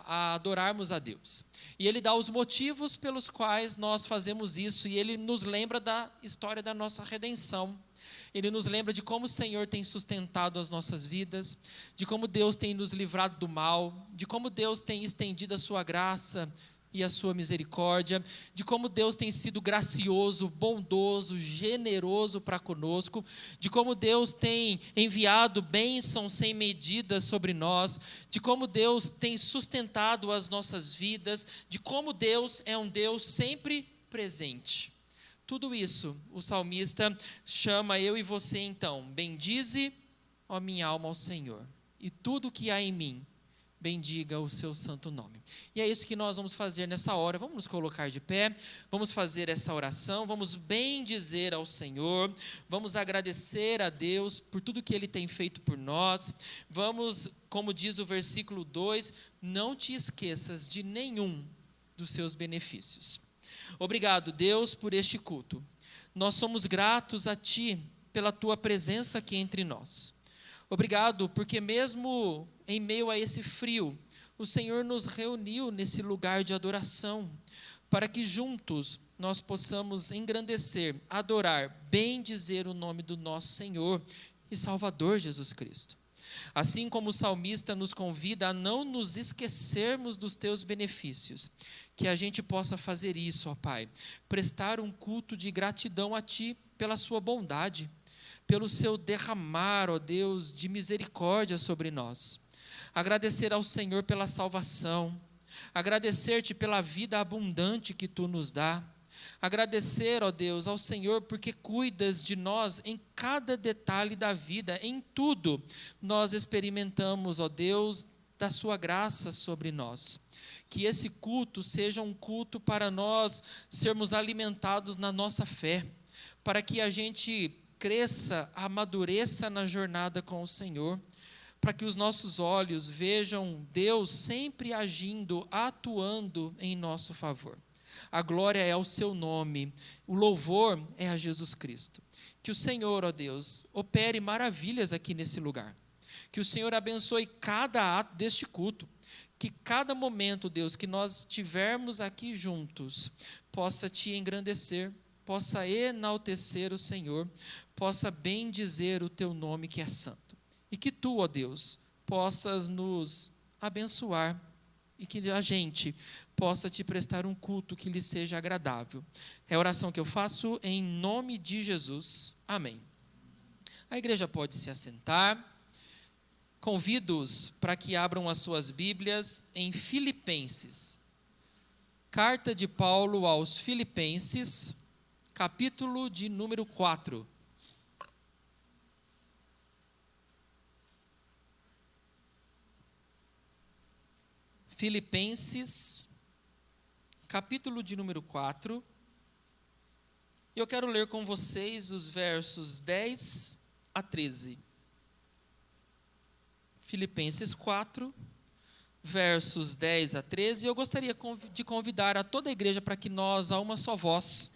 a adorarmos a Deus. E ele dá os motivos pelos quais nós fazemos isso, e ele nos lembra da história da nossa redenção. Ele nos lembra de como o Senhor tem sustentado as nossas vidas, de como Deus tem nos livrado do mal, de como Deus tem estendido a sua graça e a sua misericórdia, de como Deus tem sido gracioso, bondoso, generoso para conosco, de como Deus tem enviado bênçãos sem medida sobre nós, de como Deus tem sustentado as nossas vidas, de como Deus é um Deus sempre presente. Tudo isso o salmista chama eu e você então: bendize, ó minha alma, ao Senhor, e tudo que há em mim, bendiga o seu santo nome. E é isso que nós vamos fazer nessa hora. Vamos nos colocar de pé, vamos fazer essa oração, vamos bendizer ao Senhor, vamos agradecer a Deus por tudo que Ele tem feito por nós. Vamos, como diz o versículo 2, não te esqueças de nenhum dos seus benefícios. Obrigado, Deus, por este culto. Nós somos gratos a Ti pela Tua presença aqui entre nós. Obrigado, porque mesmo em meio a esse frio, o Senhor nos reuniu nesse lugar de adoração, para que juntos nós possamos engrandecer, adorar, bendizer o nome do nosso Senhor e Salvador Jesus Cristo. Assim como o salmista nos convida a não nos esquecermos dos teus benefícios, que a gente possa fazer isso, ó Pai, prestar um culto de gratidão a Ti pela sua bondade, pelo seu derramar, ó Deus, de misericórdia sobre nós. Agradecer ao Senhor pela salvação, agradecer-te pela vida abundante que Tu nos dá, agradecer, ó Deus, ao Senhor porque cuidas de nós em cada detalhe da vida, em tudo nós experimentamos, ó Deus, da sua graça sobre nós. Que esse culto seja um culto para nós sermos alimentados na nossa fé, para que a gente cresça, amadureça na jornada com o Senhor, para que os nossos olhos vejam Deus sempre agindo, atuando em nosso favor. A glória é ao seu nome, o louvor é a Jesus Cristo. Que o Senhor, ó Deus, opere maravilhas aqui nesse lugar. Que o Senhor abençoe cada ato deste culto. Que cada momento, Deus, que nós tivermos aqui juntos, possa Te engrandecer, possa enaltecer o Senhor, possa bendizer o Teu nome que é santo. E que Tu, ó Deus, possas nos abençoar e que a gente possa Te prestar um culto que lhe seja agradável. É a oração que eu faço em nome de Jesus. Amém. A igreja pode se assentar. Convido-os para que abram as suas Bíblias em Filipenses. Carta de Paulo aos Filipenses, capítulo de número 4. Filipenses, capítulo de número 4. Eu quero ler com vocês os versos 10 a 13. Filipenses 4, versos 10 a 13. Eu gostaria de convidar a toda a igreja para que nós, a uma só voz,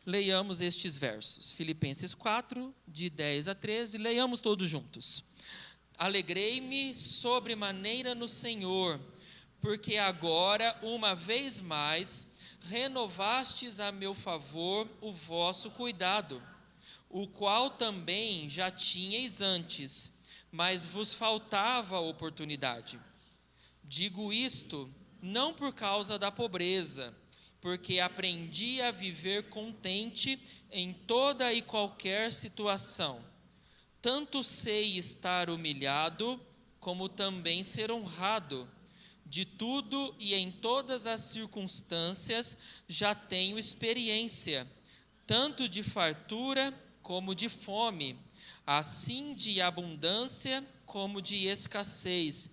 leiamos estes versos. Filipenses 4, de 10 a 13, leiamos todos juntos. Alegrei-me sobremaneira no Senhor, porque agora, uma vez mais, renovastes a meu favor o vosso cuidado, o qual também já tinhais antes, mas vos faltava oportunidade. Digo isto não por causa da pobreza, porque aprendi a viver contente em toda e qualquer situação. Tanto sei estar humilhado, como também ser honrado. De tudo e em todas as circunstâncias já tenho experiência, tanto de fartura como de fome, assim de abundância como de escassez.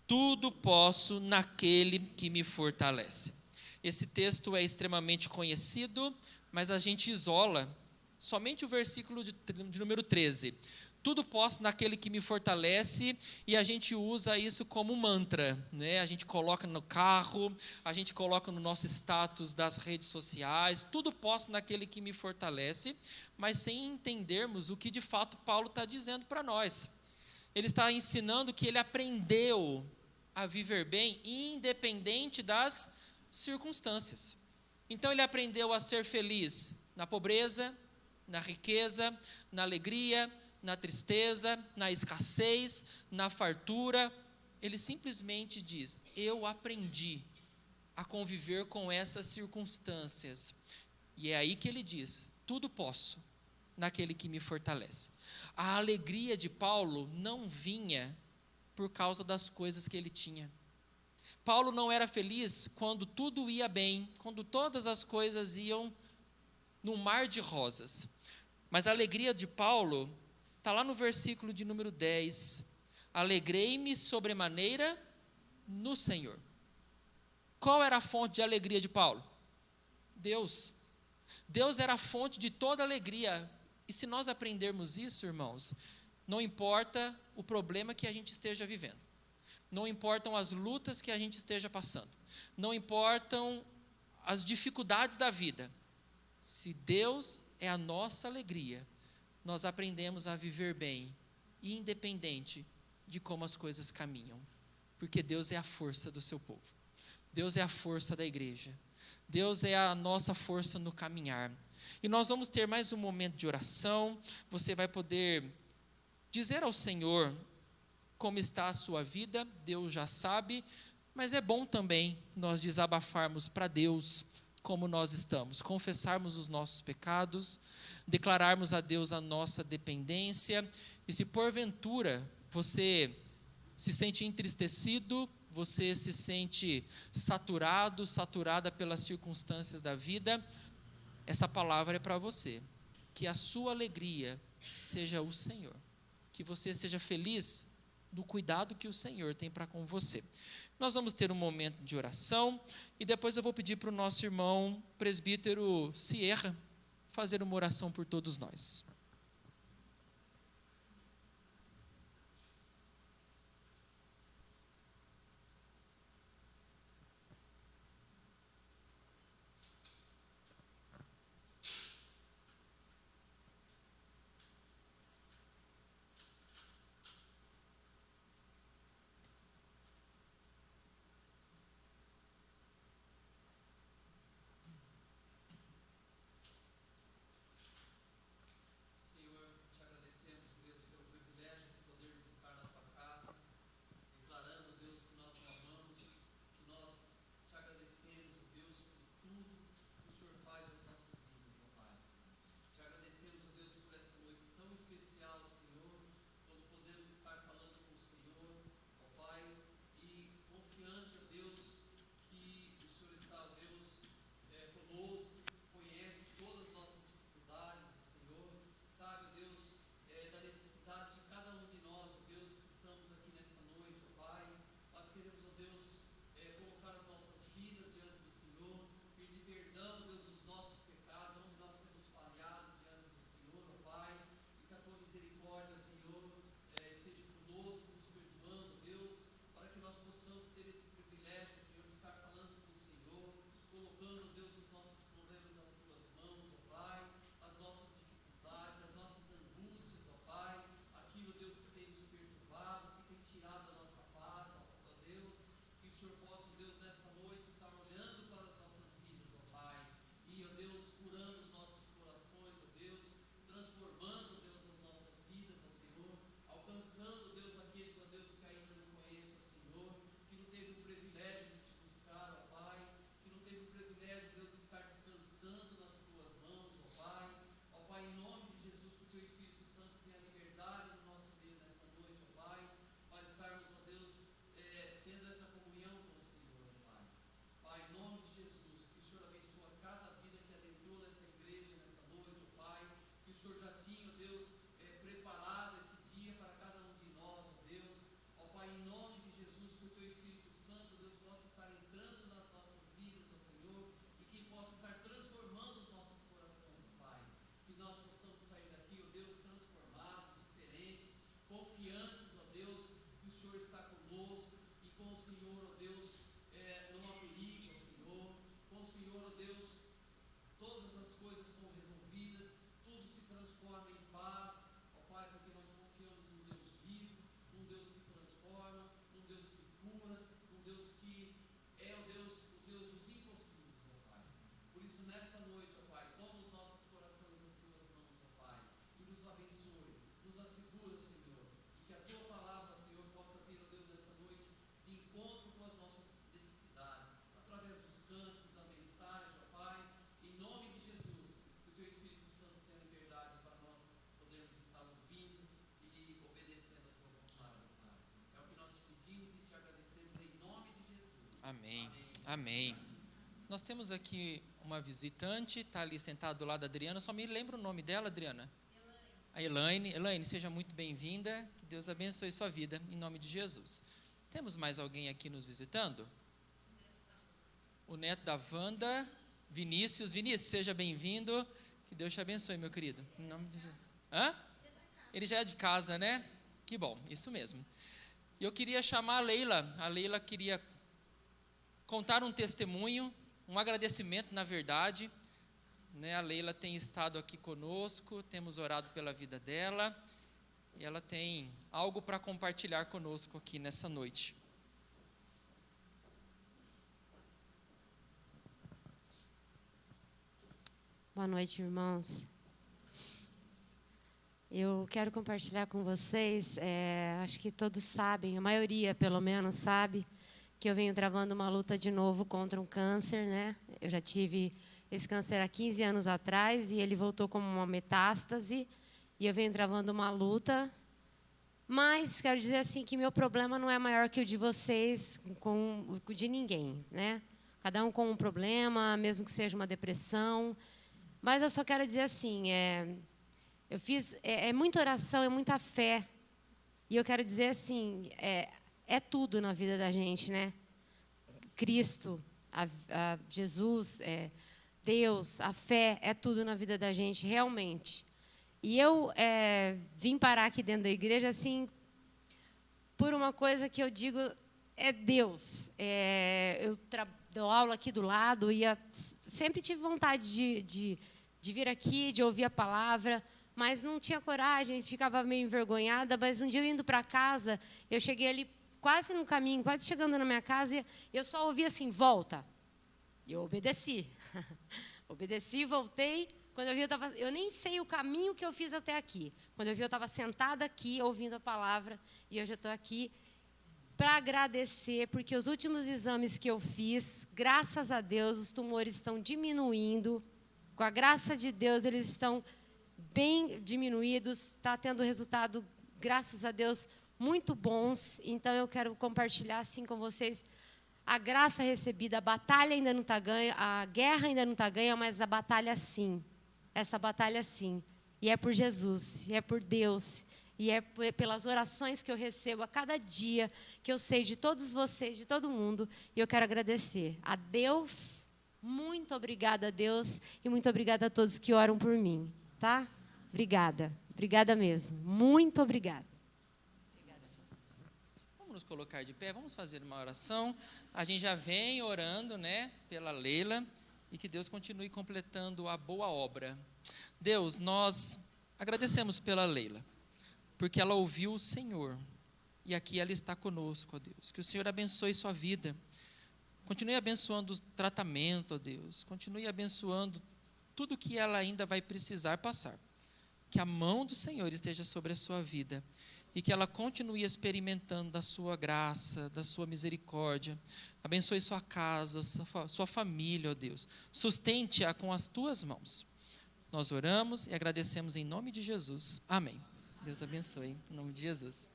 Tudo posso naquele que me fortalece. Esse texto é extremamente conhecido, mas a gente isola somente o versículo de número 13. Tudo posso naquele que me fortalece, e a gente usa isso como mantra, né? A gente coloca no carro, a gente coloca no nosso status das redes sociais, tudo posso naquele que me fortalece, mas sem entendermos o que de fato Paulo está dizendo para nós. Ele está ensinando que ele aprendeu a viver bem, independente das circunstâncias. Então ele aprendeu a ser feliz na pobreza, na riqueza, na alegria, na tristeza, na escassez, na fartura. Ele simplesmente diz: eu aprendi a conviver com essas circunstâncias. E é aí que ele diz: tudo posso naquele que me fortalece. A alegria de Paulo não vinha por causa das coisas que ele tinha. Paulo não era feliz quando tudo ia bem, quando todas as coisas iam num mar de rosas. Mas a alegria de Paulo está lá no versículo de número 10. Alegrei-me sobremaneira no Senhor. Qual era a fonte de alegria de Paulo? Deus. Deus era a fonte de toda alegria. E se nós aprendermos isso, irmãos, não importa o problema que a gente esteja vivendo, não importam as lutas que a gente esteja passando, não importam as dificuldades da vida, se Deus é a nossa alegria, nós aprendemos a viver bem, independente de como as coisas caminham, porque Deus é a força do seu povo, Deus é a força da igreja, Deus é a nossa força no caminhar. E nós vamos ter mais um momento de oração. Você vai poder dizer ao Senhor como está a sua vida. Deus já sabe, mas é bom também nós desabafarmos para Deus como nós estamos, confessarmos os nossos pecados, declararmos a Deus a nossa dependência. E se porventura você se sente entristecido, você se sente saturado, saturada pelas circunstâncias da vida, essa palavra é para você. Que a sua alegria seja o Senhor. Que você seja feliz no cuidado que o Senhor tem para com você. Nós vamos ter um momento de oração e depois eu vou pedir para o nosso irmão presbítero Sierra fazer uma oração por todos nós. Amém. Nós temos aqui uma visitante, está ali sentada do lado da Adriana. Só me lembra o nome dela, Adriana? A Elaine. Elaine, seja muito bem-vinda. Que Deus abençoe sua vida, em nome de Jesus. Temos mais alguém aqui nos visitando? O neto da Wanda, Vinícius. Vinícius, seja bem-vindo. Que Deus te abençoe, meu querido. Em nome de Jesus. Hã? Ele já é de casa, né? Que bom, isso mesmo. Eu queria chamar a Leila. A Leila queria contar um testemunho, um agradecimento, na verdade. Né? A Leila tem estado aqui conosco, temos orado pela vida dela. E ela tem algo para compartilhar conosco aqui nessa noite. Boa noite, irmãos. Eu quero compartilhar com vocês, acho que todos sabem, a maioria pelo menos sabe, que eu venho travando uma luta de novo contra um câncer, né? Eu já tive esse câncer há 15 anos atrás e ele voltou como uma metástase e eu venho travando uma luta. Mas quero dizer assim que meu problema não é maior que o de vocês, com o de ninguém, né? Cada um com um problema, mesmo que seja uma depressão. Mas eu só quero dizer assim, eu fiz muita oração, é muita fé. E eu quero dizer assim, é tudo na vida da gente, né? Cristo, a Jesus, Deus, a fé, é tudo na vida da gente, realmente. E eu vim parar aqui dentro da igreja, assim, por uma coisa que eu digo, é Deus. Eu dou aula aqui do lado, sempre tive vontade de vir aqui, de ouvir a palavra, mas não tinha coragem, ficava meio envergonhada. Mas um dia eu indo para casa, eu cheguei ali quase no caminho, quase chegando na minha casa, e eu só ouvi assim, volta. E eu obedeci. Obedeci, voltei. Quando eu vi, eu nem sei o caminho que eu fiz até aqui. Quando eu vi, eu estava sentada aqui, ouvindo a palavra, e hoje eu estou aqui para agradecer, porque os últimos exames que eu fiz, graças a Deus, os tumores estão diminuindo. Com a graça de Deus, eles estão bem diminuídos. Está tendo resultado, graças a Deus, muito bons. Então, eu quero compartilhar assim com vocês a graça recebida. A batalha ainda não está ganha, a guerra ainda não está ganha, mas a batalha sim. Essa batalha sim. E é por Jesus, e é por Deus. E é pelas orações que eu recebo a cada dia, que eu sei de todos vocês, de todo mundo. E eu quero agradecer a Deus. Muito obrigada a Deus. E muito obrigada a todos que oram por mim. Tá? Obrigada. Obrigada mesmo. Muito obrigada. Vamos nos colocar de pé, vamos fazer uma oração. A gente já vem orando, né, pela Leila. E que Deus continue completando a boa obra. Deus, nós agradecemos pela Leila, porque ela ouviu o Senhor, e aqui ela está conosco, ó Deus. Que o Senhor abençoe sua vida, continue abençoando o tratamento, ó Deus, continue abençoando tudo que ela ainda vai precisar passar. Que a mão do Senhor esteja sobre a sua vida, e que ela continue experimentando da sua graça, da sua misericórdia. Abençoe sua casa, sua família, ó Deus. Sustente-a com as tuas mãos. Nós oramos e agradecemos em nome de Jesus. Amém. Deus abençoe, em nome de Jesus.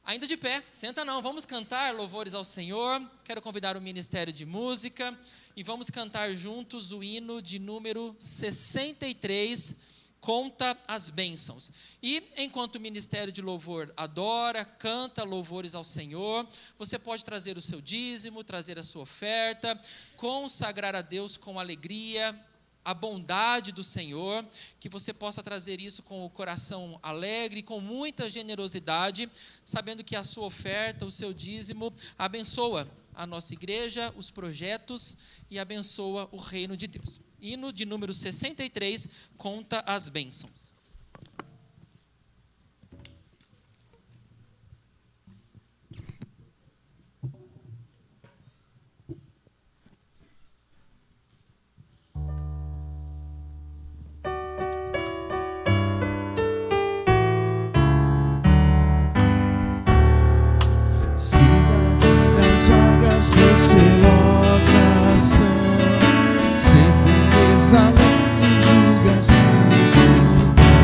Ainda de pé, senta não, vamos cantar louvores ao Senhor. Quero convidar o Ministério de Música e vamos cantar juntos o hino de número 63, Conta as Bênçãos. E enquanto o Ministério de Louvor adora, canta louvores ao Senhor, você pode trazer o seu dízimo, trazer a sua oferta, consagrar a Deus com alegria a bondade do Senhor, que você possa trazer isso com o coração alegre, com muita generosidade, sabendo que a sua oferta, o seu dízimo, abençoa a nossa igreja, os projetos e abençoa o reino de Deus. Hino de número 63, Conta as Bênçãos. Procelosas são, seco desalento, julgas tudo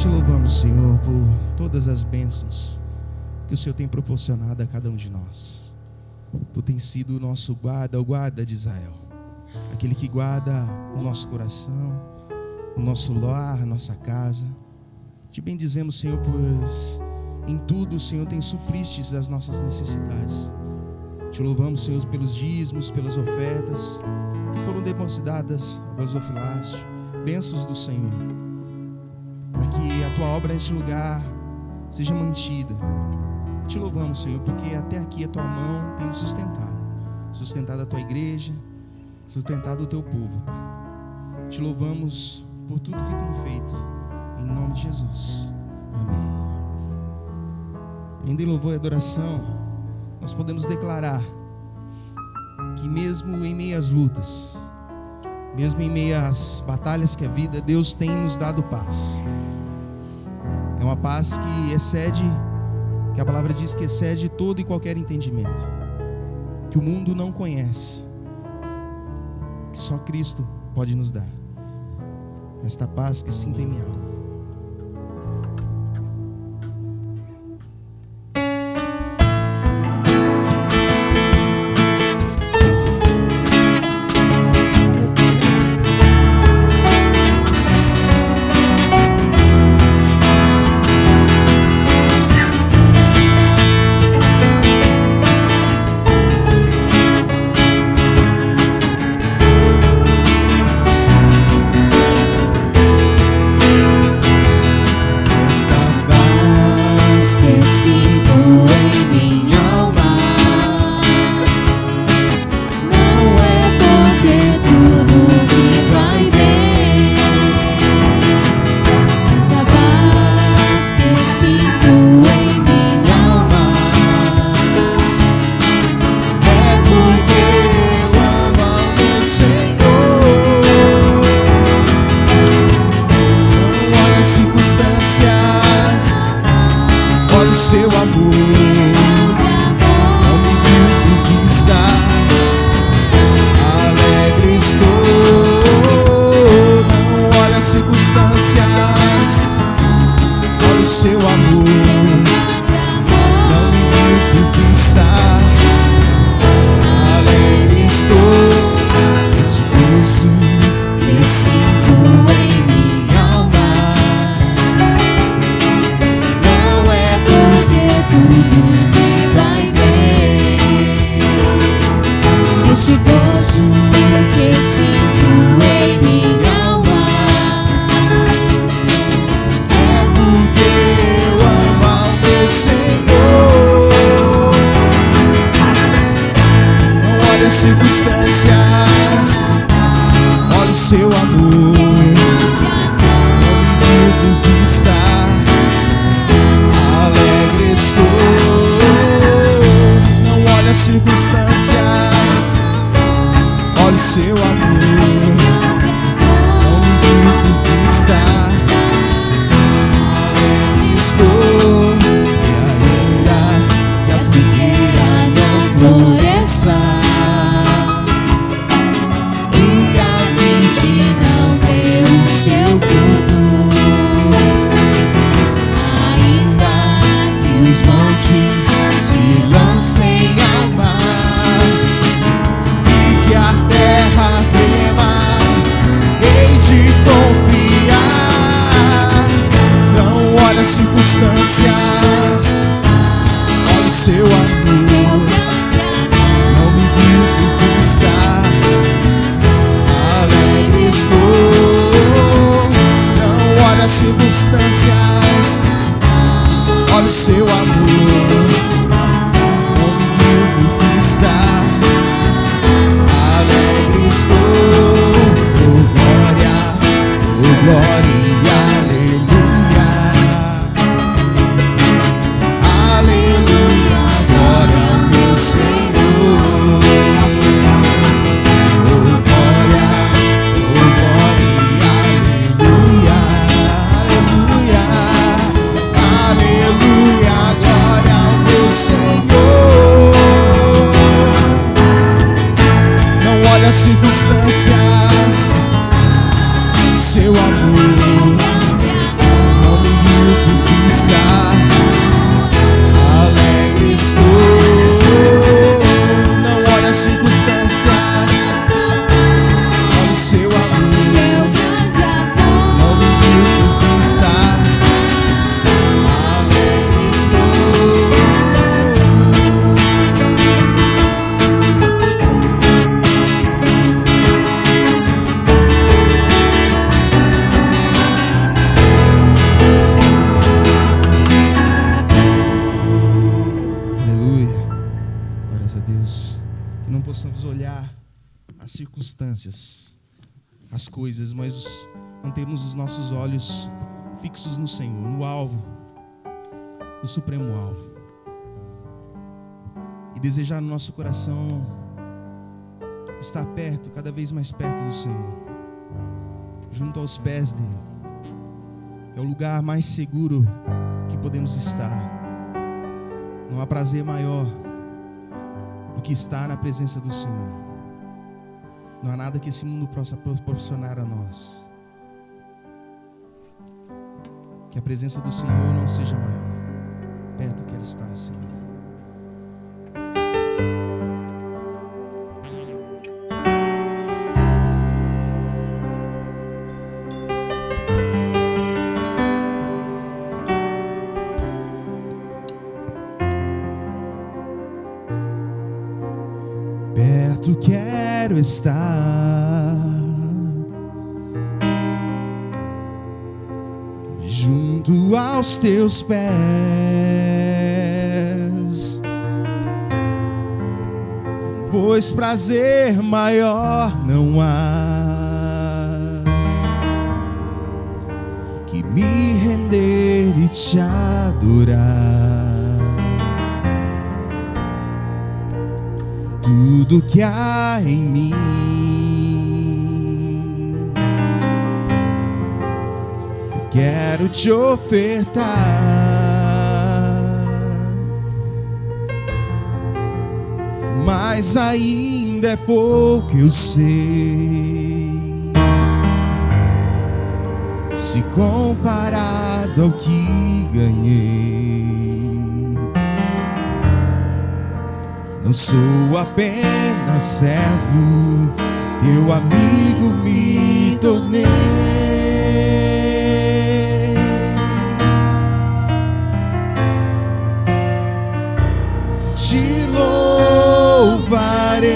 louvamos, Senhor, por todas as bênçãos que o Senhor tem proporcionado a cada um de nós. Tu tens sido o nosso guarda, o guarda de Israel, aquele que guarda o nosso coração, o nosso lar, a nossa casa. Te bendizemos, Senhor, pois em tudo o Senhor tem supristes as nossas necessidades. Te louvamos, Senhor, pelos dízimos, pelas ofertas que foram depositadas a gasofilácio, bênçãos do Senhor, para que a tua obra neste lugar seja mantida. Te louvamos, Senhor, porque até aqui a tua mão tem nos sustentado a tua igreja, sustentado o teu povo, Pai. Te louvamos por tudo que tem feito, em nome de Jesus. Amém. Ainda em louvor e adoração, nós podemos declarar que mesmo em meio às lutas, mesmo em meio às batalhas que a vida, Deus tem nos dado paz. É uma paz que excede, que a palavra diz que excede todo e qualquer entendimento, que o mundo não conhece, que só Cristo pode nos dar. Esta paz que sinto em minha alma. Aleluia, possamos olhar as circunstâncias, as coisas, mas mantemos os nossos olhos fixos no Senhor, no alvo, no supremo alvo. E desejar no nosso coração estar perto, cada vez mais perto do Senhor, junto aos pés dele. É o lugar mais seguro que podemos estar. Não há prazer maior do que estar na presença do Senhor. Não há nada que esse mundo possa proporcionar a nós que a presença do Senhor não seja maior. Perto quero estar, Senhor. Perto quero estar, junto aos teus pés, pois prazer maior não há que me render e te adorar. Tudo que há em mim eu quero te ofertar, mas ainda é pouco, eu sei, se comparado ao que ganhei. Não sou apenas servo, teu amigo me tornei. Te louvarei,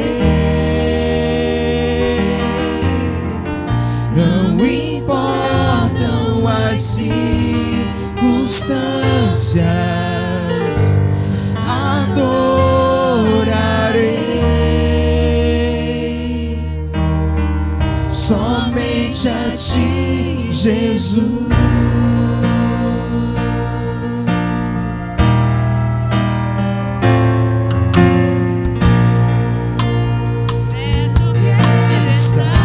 não importam as circunstâncias, somente a ti, Jesus. Perto quero estar,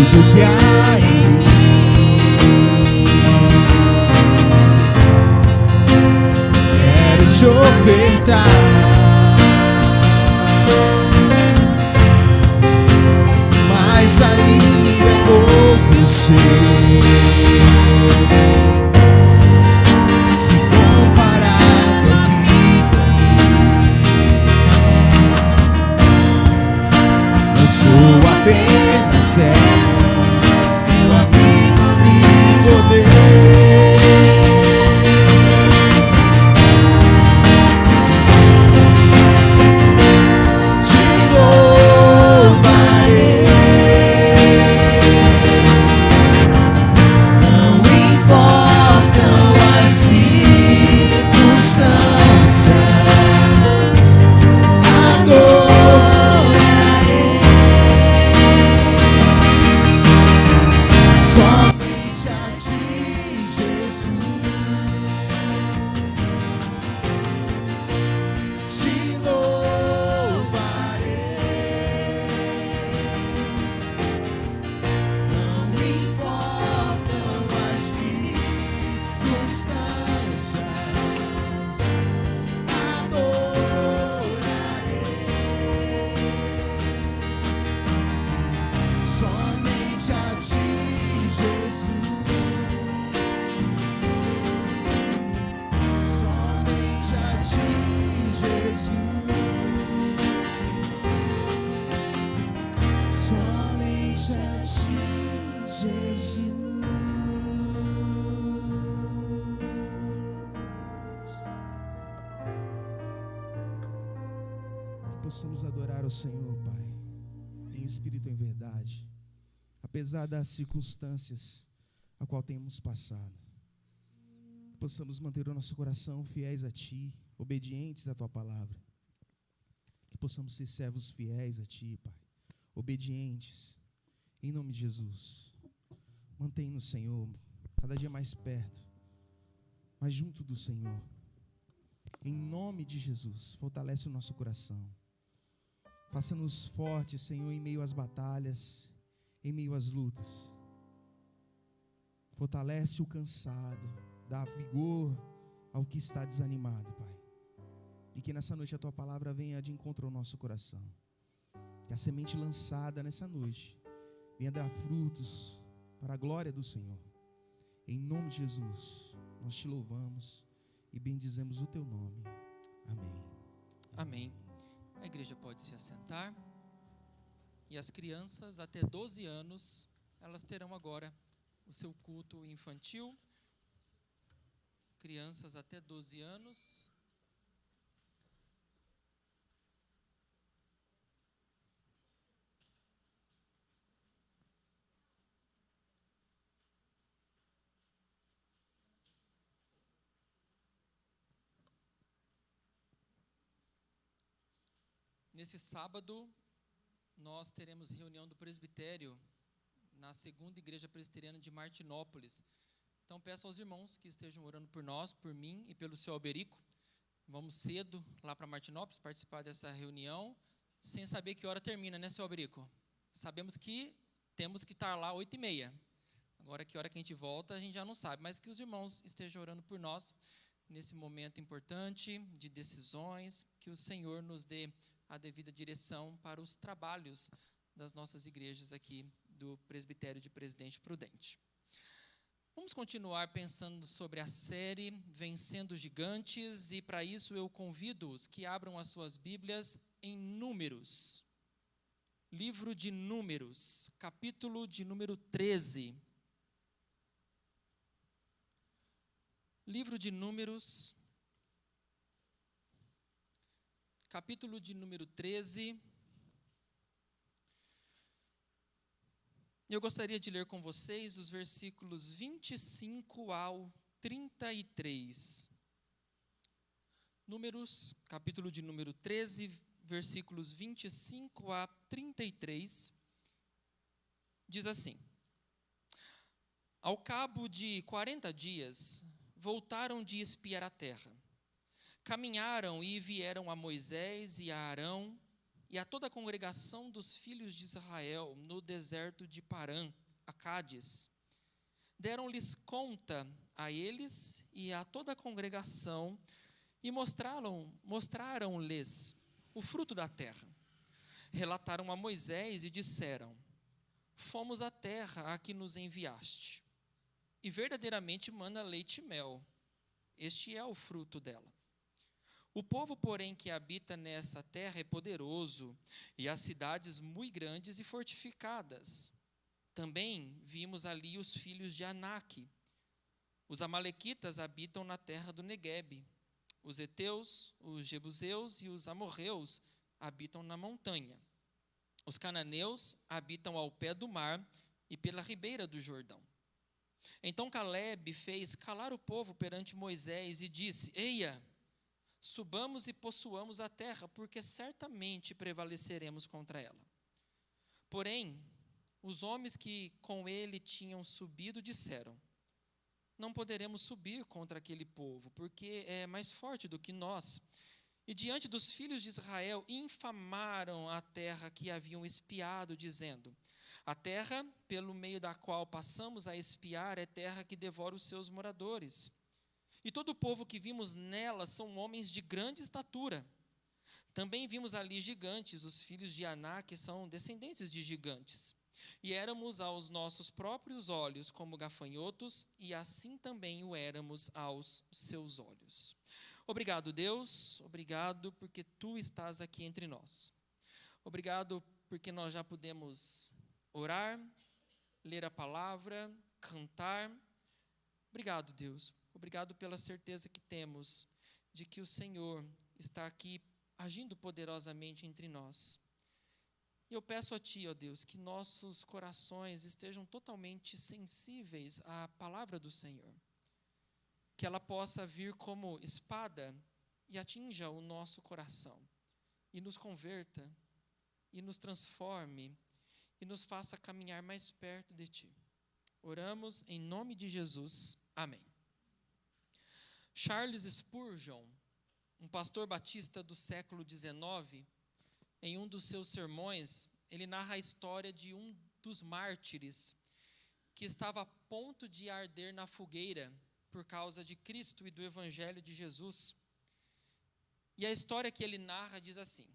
tudo que há em mim quero te ofertar, mas ainda é pouco, eu sei, se comparado ao que ganhei. Não sou apenas servo, meu amigo me tornei. Te louvarei, não importam as circunstâncias, adorarei. Somente a ti, Jesus, te louvarei. Não importam as circunstâncias, adorarei. Somente a ti, Jesus, somente a ti, Jesus, somente a ti. possamos adorar o Senhor, Pai, em espírito e em verdade, apesar das circunstâncias a qual temos passado. Que possamos manter o nosso coração fiéis a Ti, obedientes à Tua palavra. Que possamos ser servos fiéis a Ti, Pai, obedientes, em nome de Jesus. Mantém-nos, Senhor, cada dia mais perto, mais junto do Senhor. Em nome de Jesus, fortalece o nosso coração. Faça-nos fortes, Senhor, em meio às batalhas, em meio às lutas. Fortalece o cansado, dá vigor ao que está desanimado, Pai. E que nessa noite a Tua palavra venha de encontro ao nosso coração. Que a semente lançada nessa noite venha dar frutos para a glória do Senhor. Em nome de Jesus, nós Te louvamos e bendizemos o Teu nome. Amém. Amém. A igreja pode se assentar. E as crianças até 12 anos, elas terão agora o seu culto infantil. Crianças até 12 anos. Nesse sábado, nós teremos reunião do presbitério na segunda igreja presbiteriana de Martinópolis. Então, peço aos irmãos que estejam orando por nós, por mim e pelo seu Alberico. Vamos cedo lá para Martinópolis participar dessa reunião, sem saber que hora termina, né, seu Alberico? Sabemos que temos que estar lá 8h30. Agora, que hora que a gente volta, a gente já não sabe. Mas que os irmãos estejam orando por nós nesse momento importante de decisões, que o Senhor nos dê a devida direção para os trabalhos das nossas igrejas aqui do Presbitério de Presidente Prudente. Vamos continuar pensando sobre a série Vencendo Gigantes, e para isso eu convido-os que abram as suas Bíblias em Números. Livro de Números, capítulo de número 13. Livro de Números, capítulo de número 13. Eu gostaria de ler com vocês os versículos 25 ao 33. Números, capítulo de número 13, versículos 25 a 33. Diz assim: Ao cabo de 40 dias, voltaram de espiar a terra. Caminharam e vieram a Moisés e a Arão e a toda a congregação dos filhos de Israel no deserto de Parã, a Cádiz. Deram-lhes conta a eles e a toda a congregação e mostraram-lhes o fruto da terra. Relataram a Moisés e disseram: Fomos à terra a que nos enviaste, e verdadeiramente mana leite e mel. Este é o fruto dela. O povo, porém, que habita nessa terra é poderoso, e as cidades muito grandes e fortificadas. Também vimos ali os filhos de Anak. Os amalequitas habitam na terra do Neguebe. Os heteus, os jebuseus e os amorreus habitam na montanha. Os cananeus habitam ao pé do mar e pela ribeira do Jordão. Então Calebe fez calar o povo perante Moisés e disse: Eia, subamos e possuamos a terra, porque certamente prevaleceremos contra ela. Porém, os homens que com ele tinham subido disseram: Não poderemos subir contra aquele povo, porque é mais forte do que nós. E diante dos filhos de Israel infamaram a terra que haviam espiado, dizendo: A terra pelo meio da qual passamos a espiar é terra que devora os seus moradores. E todo o povo que vimos nela são homens de grande estatura. Também vimos ali gigantes, os filhos de Aná, que são descendentes de gigantes. E éramos aos nossos próprios olhos como gafanhotos, e assim também o éramos aos seus olhos. Obrigado, Deus, obrigado porque Tu estás aqui entre nós. Obrigado porque nós já podemos orar, ler a palavra, cantar. Obrigado, Deus. Obrigado pela certeza que temos de que o Senhor está aqui agindo poderosamente entre nós. E eu peço a Ti, ó Deus, que nossos corações estejam totalmente sensíveis à palavra do Senhor. Que ela possa vir como espada e atinja o nosso coração. E nos converta, e nos transforme, e nos faça caminhar mais perto de Ti. Oramos em nome de Jesus. Amém. Charles Spurgeon, um pastor batista do século XIX, em um dos seus sermões, ele narra a história de um dos mártires que estava a ponto de arder na fogueira por causa de Cristo e do Evangelho de Jesus. E a história que ele narra diz assim: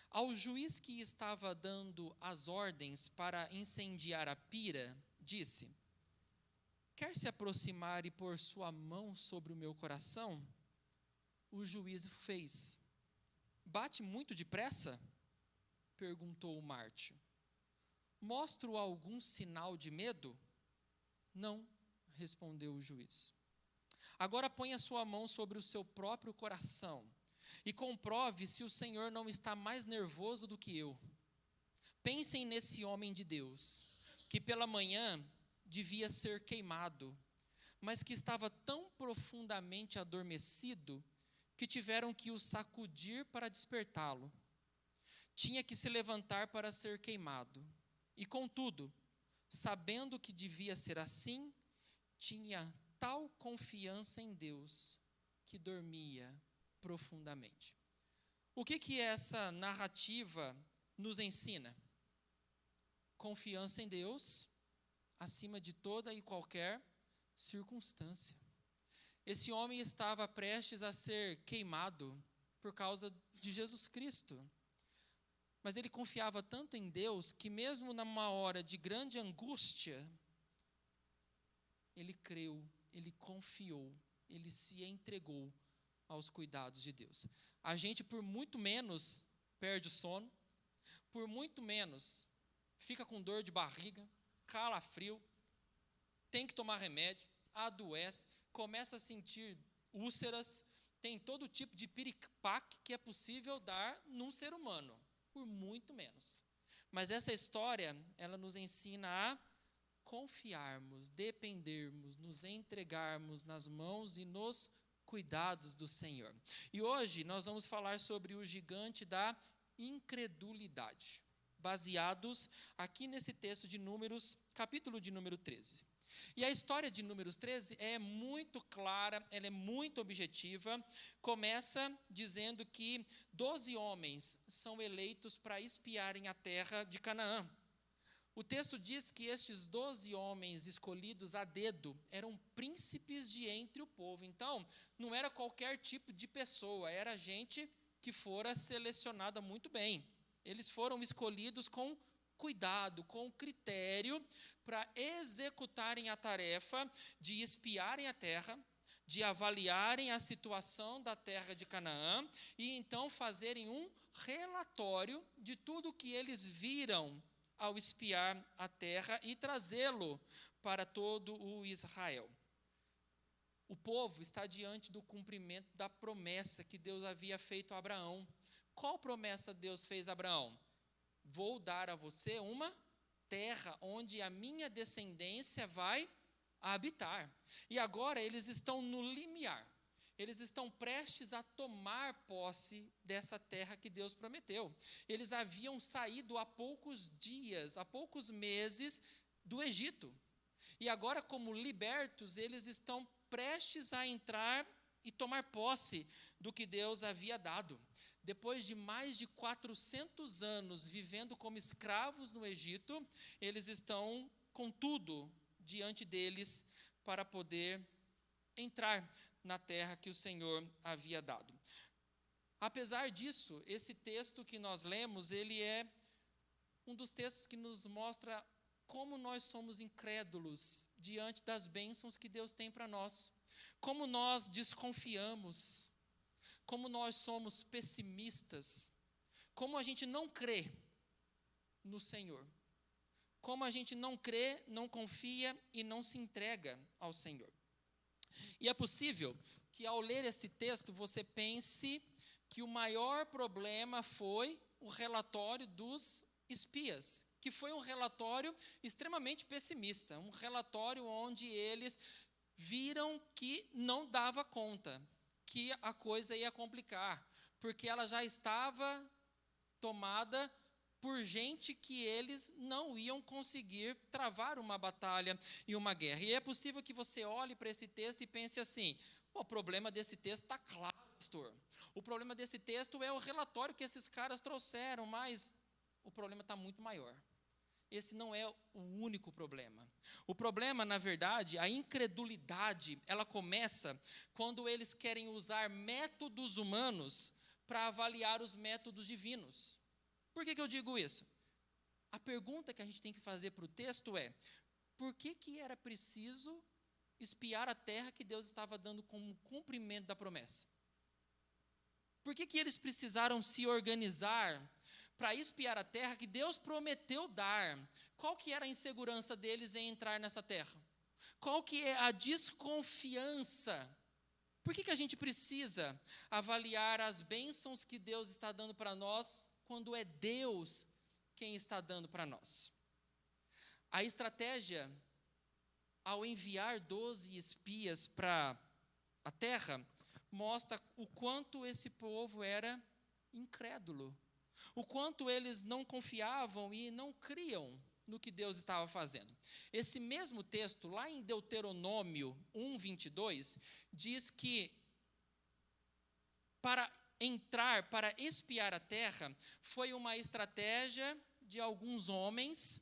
ao juiz que estava dando as ordens para incendiar a pira, disse: quer se aproximar e pôr sua mão sobre o meu coração? O juiz fez. Bate muito depressa? Perguntou o mártir. Mostro algum sinal de medo? Não, respondeu o juiz. Agora ponha sua mão sobre o seu próprio coração e comprove se o Senhor não está mais nervoso do que eu. Pensem nesse homem de Deus, que pela manhã devia ser queimado, mas que estava tão profundamente adormecido que tiveram que o sacudir para despertá-lo. Tinha que se levantar para ser queimado. E, contudo, sabendo que devia ser assim, tinha tal confiança em Deus que dormia profundamente. O que essa narrativa nos ensina? Confiança em Deus acima de toda e qualquer circunstância. Esse homem estava prestes a ser queimado por causa de Jesus Cristo. Mas ele confiava tanto em Deus que mesmo numa hora de grande angústia, ele creu, ele confiou, ele se entregou aos cuidados de Deus. A gente, por muito menos, perde o sono, por muito menos, fica com dor de barriga, calafrio, tem que tomar remédio, adoece, começa a sentir úlceras, tem todo tipo de piripaque que é possível dar num ser humano, por muito menos. Mas essa história, ela nos ensina a confiarmos, dependermos, nos entregarmos nas mãos e nos cuidados do Senhor. E hoje nós vamos falar sobre o gigante da incredulidade, baseados aqui nesse texto de Números, capítulo de número 13. E a história de Números 13 é muito clara, ela é muito objetiva. Começa dizendo que 12 homens são eleitos para espiarem a terra de Canaã. O texto diz que estes 12 homens escolhidos a dedo eram príncipes de entre o povo. Então, não era qualquer tipo de pessoa, era gente que fora selecionada muito bem. Eles foram escolhidos com cuidado, com critério, para executarem a tarefa de espiarem a terra, de avaliarem a situação da terra de Canaã e então fazerem um relatório de tudo o que eles viram ao espiar a terra e trazê-lo para todo o Israel. O povo está diante do cumprimento da promessa que Deus havia feito a Abraão. Qual promessa Deus fez a Abraão? Vou dar a você uma terra onde a minha descendência vai habitar. E agora eles estão no limiar. Eles estão prestes a tomar posse dessa terra que Deus prometeu. Eles haviam saído há poucos dias, há poucos meses do Egito. E agora, como libertos, eles estão prestes a entrar e tomar posse do que Deus havia dado. Depois de mais de 400 anos vivendo como escravos no Egito, eles estão com tudo diante deles para poder entrar na terra que o Senhor havia dado. Apesar disso, esse texto que nós lemos, ele é um dos textos que nos mostra como nós somos incrédulos diante das bênçãos que Deus tem para nós, como nós desconfiamos, como nós somos pessimistas, como a gente não crê no Senhor, como a gente não crê, não confia e não se entrega ao Senhor. E é possível que ao ler esse texto você pense que o maior problema foi o relatório dos espias, que foi um relatório extremamente pessimista, um relatório onde eles viram que não dava conta, que a coisa ia complicar, porque ela já estava tomada por gente que eles não iam conseguir travar uma batalha e uma guerra. E é possível que você olhe para esse texto e pense assim: o problema desse texto está claro, pastor. O problema desse texto é o relatório que esses caras trouxeram, mas o problema está muito maior. Esse não é o único problema. O problema, na verdade, a incredulidade, ela começa quando eles querem usar métodos humanos para avaliar os métodos divinos. Por que eu digo isso? A pergunta que a gente tem que fazer para o texto é: por que era preciso espiar a terra que Deus estava dando como cumprimento da promessa? Por que eles precisaram se organizar para espiar a terra que Deus prometeu dar? Qual que era a insegurança deles em entrar nessa terra? Qual que é a desconfiança? Por que a gente precisa avaliar as bênçãos que Deus está dando para nós, quando é Deus quem está dando para nós? A estratégia, ao enviar 12 espias para a terra, mostra o quanto esse povo era incrédulo, o quanto eles não confiavam e não criam no que Deus estava fazendo. Esse mesmo texto, lá em Deuteronômio 1:22, diz que para espiar a terra, foi uma estratégia de alguns homens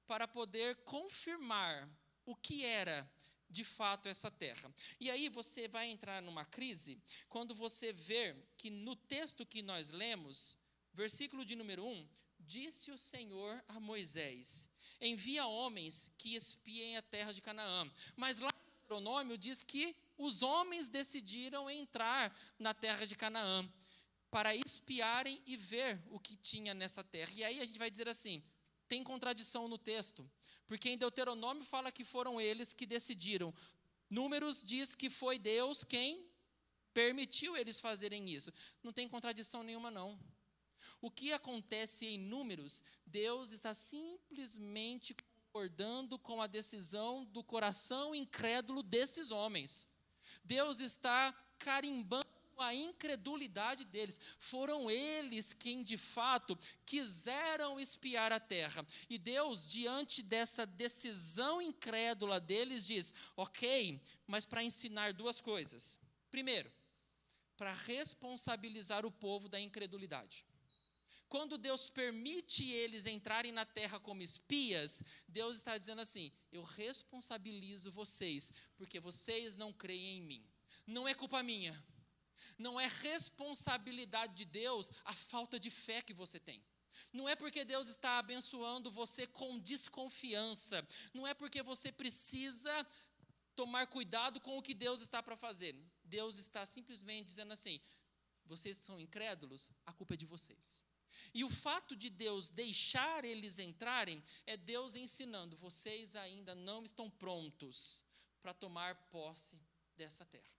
para poder confirmar o que era de fato essa terra. E aí você vai entrar numa crise quando você ver que no texto que nós lemos, versículo de número 1, disse o Senhor a Moisés: envia homens que espiem a terra de Canaã. Mas lá no Deuteronômio diz que os homens decidiram entrar na terra de Canaã para espiarem e ver o que tinha nessa terra. E aí a gente vai dizer assim: tem contradição no texto, porque em Deuteronômio fala que foram eles que decidiram. Números diz que foi Deus quem permitiu eles fazerem isso. Não tem contradição nenhuma, não. O que acontece em Números, Deus está simplesmente concordando com a decisão do coração incrédulo desses homens. Deus está carimbando a incredulidade deles. Foram eles quem de fato quiseram espiar a terra. E Deus, diante dessa decisão incrédula deles, diz: ok, mas para ensinar duas coisas. Primeiro, para responsabilizar o povo da incredulidade. Quando Deus permite eles entrarem na terra como espias, Deus está dizendo assim: eu responsabilizo vocês, porque vocês não creem em mim. Não é culpa minha. Não é responsabilidade de Deus a falta de fé que você tem. Não é porque Deus está abençoando você com desconfiança. Não é porque você precisa tomar cuidado com o que Deus está para fazer. Deus está simplesmente dizendo assim: vocês são incrédulos, a culpa é de vocês. E o fato de Deus deixar eles entrarem é Deus ensinando: vocês ainda não estão prontos para tomar posse dessa terra.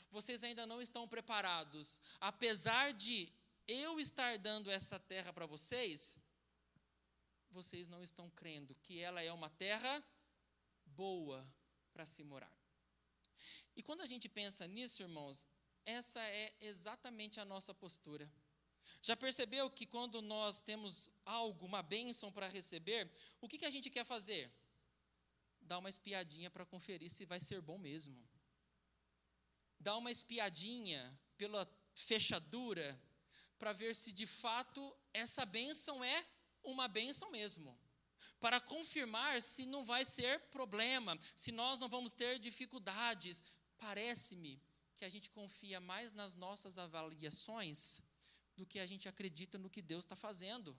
Vocês ainda não estão preparados. Apesar de eu estar dando essa terra para vocês, vocês não estão crendo que ela é uma terra boa para se morar. E quando a gente pensa nisso, irmãos, essa é exatamente a nossa postura. Já percebeu que quando nós temos algo, uma bênção para receber, o que a gente quer fazer? Dar uma espiadinha para conferir se vai ser bom mesmo. Dar uma espiadinha pela fechadura para ver se de fato essa bênção é uma bênção mesmo. Para confirmar se não vai ser problema, se nós não vamos ter dificuldades. Parece-me que a gente confia mais nas nossas avaliações do que a gente acredita no que Deus está fazendo.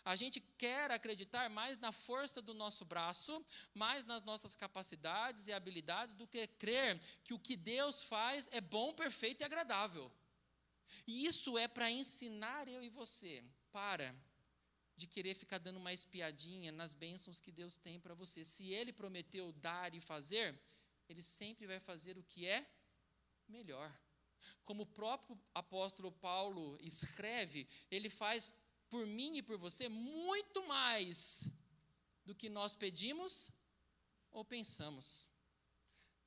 A gente quer acreditar mais na força do nosso braço, mais nas nossas capacidades e habilidades, do que crer que o que Deus faz é bom, perfeito e agradável. E isso é para ensinar eu e você, para de querer ficar dando uma espiadinha nas bênçãos que Deus tem para você. Se Ele prometeu dar e fazer, Ele sempre vai fazer o que é melhor. Como o próprio apóstolo Paulo escreve, ele faz por mim e por você muito mais do que nós pedimos ou pensamos.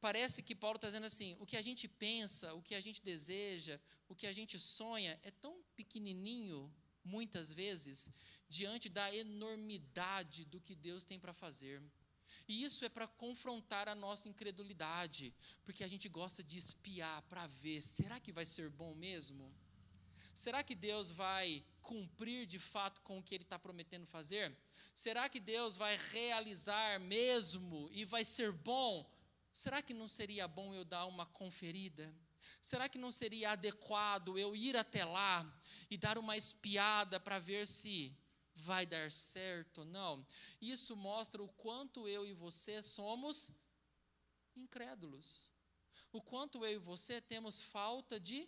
Parece que Paulo está dizendo assim, o que a gente pensa, o que a gente deseja, o que a gente sonha é tão pequenininho, muitas vezes, diante da enormidade do que Deus tem para fazer. E isso é para confrontar a nossa incredulidade, porque a gente gosta de espiar para ver, será que vai ser bom mesmo? Será que Deus vai cumprir de fato com o que Ele está prometendo fazer? Será que Deus vai realizar mesmo e vai ser bom? Será que não seria bom eu dar uma conferida? Será que não seria adequado eu ir até lá e dar uma espiada para ver se vai dar certo ou não? Isso mostra o quanto eu e você somos incrédulos. O quanto eu e você temos falta de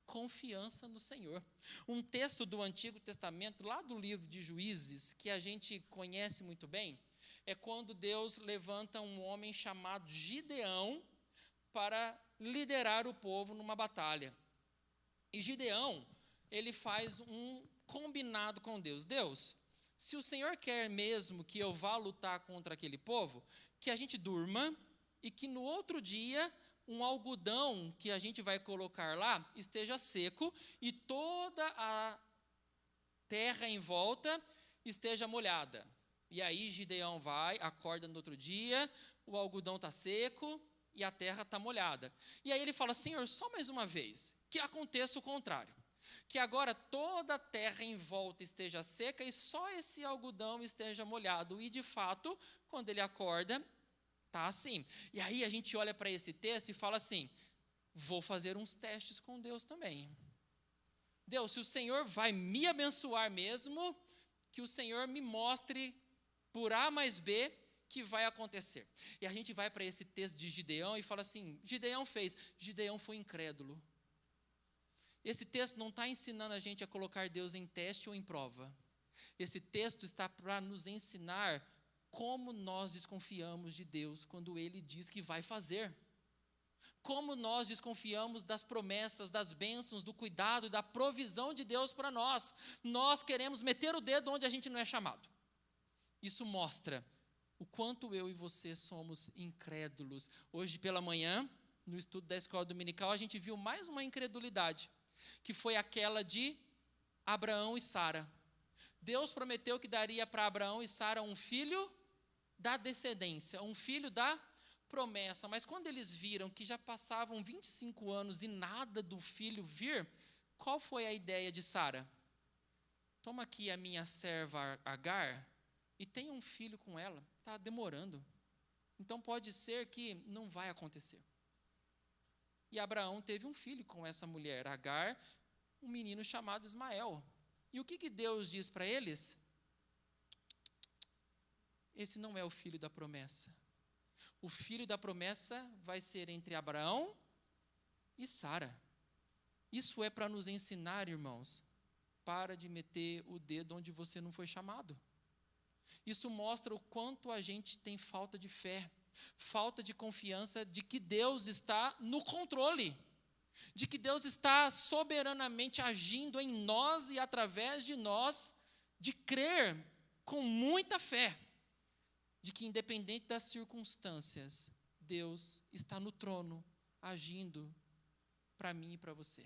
confiança no Senhor. Um texto do Antigo Testamento, lá do livro de Juízes, que a gente conhece muito bem, é quando Deus levanta um homem chamado Gideão para liderar o povo numa batalha. E Gideão, ele faz um combinado com Deus. Deus, se o Senhor quer mesmo que eu vá lutar contra aquele povo, que a gente durma e que no outro dia um algodão que a gente vai colocar lá esteja seco e toda a terra em volta esteja molhada. E aí Gideão vai, acorda no outro dia, o algodão está seco e a terra está molhada. E aí ele fala, Senhor, só mais uma vez, que aconteça o contrário. Que agora toda a terra em volta esteja seca e só esse algodão esteja molhado. E de fato, quando ele acorda, está assim. E aí a gente olha para esse texto e fala assim, vou fazer uns testes com Deus também. Deus, se o Senhor vai me abençoar mesmo, que o Senhor me mostre por A mais B que vai acontecer. E a gente vai para esse texto de Gideão e fala assim, Gideão foi incrédulo. Esse texto não está ensinando a gente a colocar Deus em teste ou em prova. Esse texto está para nos ensinar como nós desconfiamos de Deus quando Ele diz que vai fazer. Como nós desconfiamos das promessas, das bênçãos, do cuidado e da provisão de Deus para nós. Nós queremos meter o dedo onde a gente não é chamado. Isso mostra o quanto eu e você somos incrédulos. Hoje pela manhã, no estudo da escola dominical, a gente viu mais uma incredulidade, que foi aquela de Abraão e Sara. Deus prometeu que daria para Abraão e Sara um filho da descendência, um filho da promessa. Mas quando eles viram que já passavam 25 anos e nada do filho vir, qual foi a ideia de Sara? Toma aqui a minha serva Agar e tenha um filho com ela. Está demorando. Então pode ser que não vai acontecer. E Abraão teve um filho com essa mulher, Agar, um menino chamado Ismael. E o que Deus diz para eles? Esse não é o filho da promessa. O filho da promessa vai ser entre Abraão e Sara. Isso é para nos ensinar, irmãos, para de meter o dedo onde você não foi chamado. Isso mostra o quanto a gente tem falta de fé, falta de confiança de que Deus está no controle, de que Deus está soberanamente agindo em nós e através de nós, de crer com muita fé, de que independente das circunstâncias, Deus está no trono, agindo para mim e para você.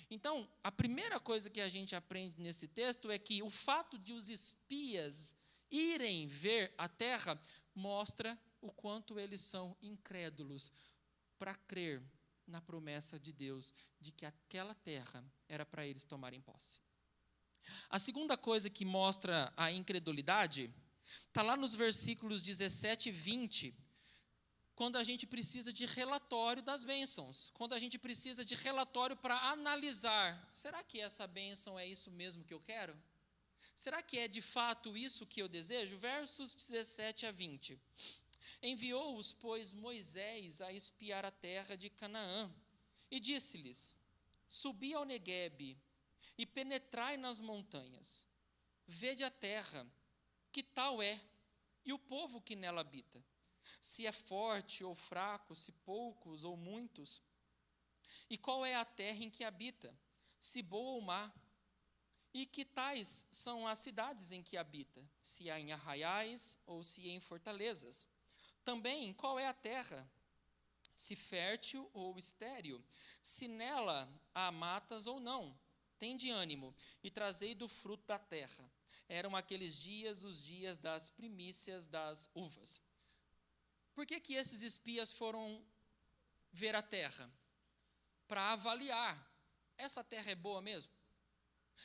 Então, a primeira coisa que a gente aprende nesse texto é que o fato de os espias irem ver a terra mostra o quanto eles são incrédulos para crer na promessa de Deus, de que aquela terra era para eles tomarem posse. A segunda coisa que mostra a incredulidade está lá nos versículos 17 e 20, quando a gente precisa de relatório das bênçãos, quando a gente precisa de relatório para analisar, será que essa bênção é isso mesmo que eu quero? Será que é de fato isso que eu desejo? Versos 17 a 20. Enviou-os, pois, Moisés a espiar a terra de Canaã, e disse-lhes, subi ao Neguebe e penetrai nas montanhas, vede a terra, que tal é, e o povo que nela habita, se é forte ou fraco, se poucos ou muitos. E qual é a terra em que habita, se boa ou má? E que tais são as cidades em que habita, se há em arraiais ou se em fortalezas? Também, qual é a terra, se fértil ou estéril, se nela há matas ou não? Tende ânimo e trazei do fruto da terra. Eram aqueles dias os dias das primícias das uvas. Por que que esses espias foram ver a terra? Para avaliar. Essa terra é boa mesmo?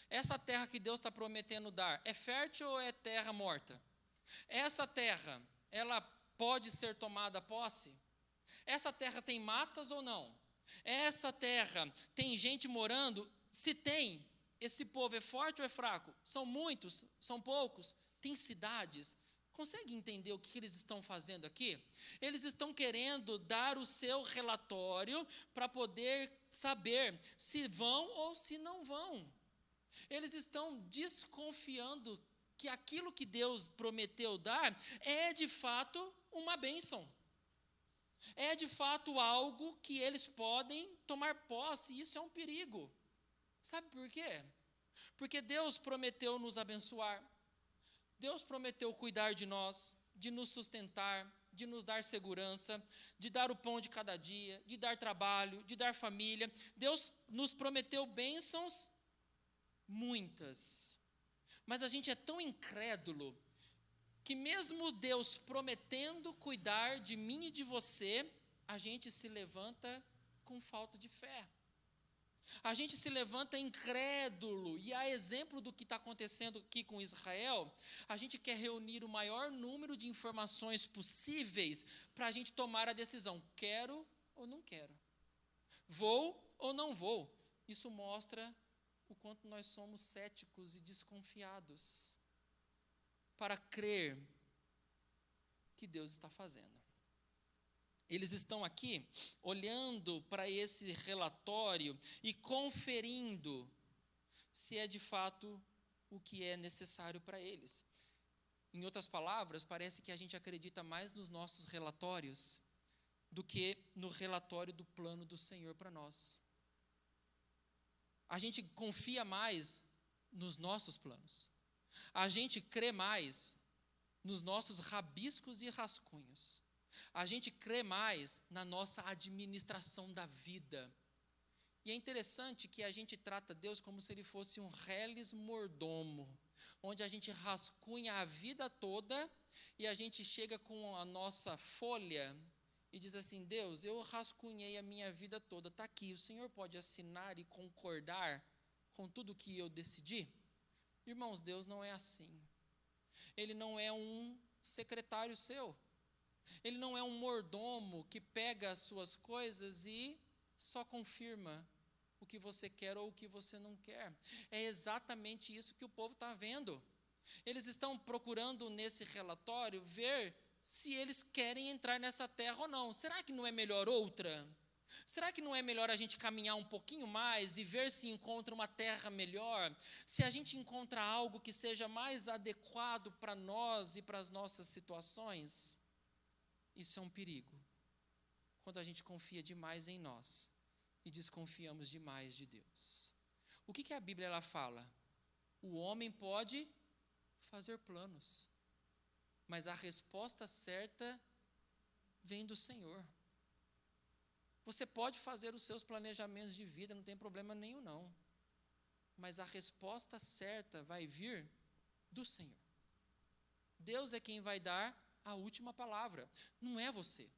Essa terra que Deus está prometendo dar, é fértil ou é terra morta? Essa terra, ela pode ser tomada posse? Essa terra tem matas ou não? Essa terra tem gente morando? Se tem, esse povo é forte ou é fraco? São muitos? São poucos? Tem cidades? Consegue entender o que eles estão fazendo aqui? Eles estão querendo dar o seu relatório para poder saber se vão ou se não vão. Eles estão desconfiando que aquilo que Deus prometeu dar é de fato uma bênção. É de fato algo que eles podem tomar posse, e isso é um perigo. Sabe por quê? Porque Deus prometeu nos abençoar. Deus prometeu cuidar de nós, de nos sustentar, de nos dar segurança, de dar o pão de cada dia, de dar trabalho, de dar família. Deus nos prometeu bênçãos muitas. Mas a gente é tão incrédulo que mesmo Deus prometendo cuidar de mim e de você, a gente se levanta com falta de fé. A gente se levanta incrédulo, e a exemplo do que está acontecendo aqui com Israel, a gente quer reunir o maior número de informações possíveis para a gente tomar a decisão, quero ou não quero, vou ou não vou. Isso mostra o quanto nós somos céticos e desconfiados para crer que Deus está fazendo. Eles estão aqui olhando para esse relatório e conferindo se é de fato o que é necessário para eles. Em outras palavras, parece que a gente acredita mais nos nossos relatórios do que no relatório do plano do Senhor para nós. A gente confia mais nos nossos planos. A gente crê mais nos nossos rabiscos e rascunhos. A gente crê mais na nossa administração da vida. E é interessante que a gente trata Deus como se Ele fosse um reles mordomo, onde a gente rascunha a vida toda e a gente chega com a nossa folha e diz assim: Deus, eu rascunhei a minha vida toda, está aqui, o Senhor pode assinar e concordar com tudo que eu decidi? Irmãos, Deus não é assim. Ele não é um secretário seu. Ele não é um mordomo que pega as suas coisas e só confirma o que você quer ou o que você não quer. É exatamente isso que o povo está vendo. Eles estão procurando nesse relatório ver se eles querem entrar nessa terra ou não. Será que não é melhor outra? Será que não é melhor a gente caminhar um pouquinho mais e ver se encontra uma terra melhor? Se a gente encontra algo que seja mais adequado para nós e para as nossas situações? Isso é um perigo, quando a gente confia demais em nós e desconfiamos demais de Deus. O que a Bíblia ela fala? O homem pode fazer planos, mas a resposta certa vem do Senhor. Você pode fazer os seus planejamentos de vida, não tem problema nenhum não, mas a resposta certa vai vir do Senhor. Deus é quem vai dar a última palavra, não é você.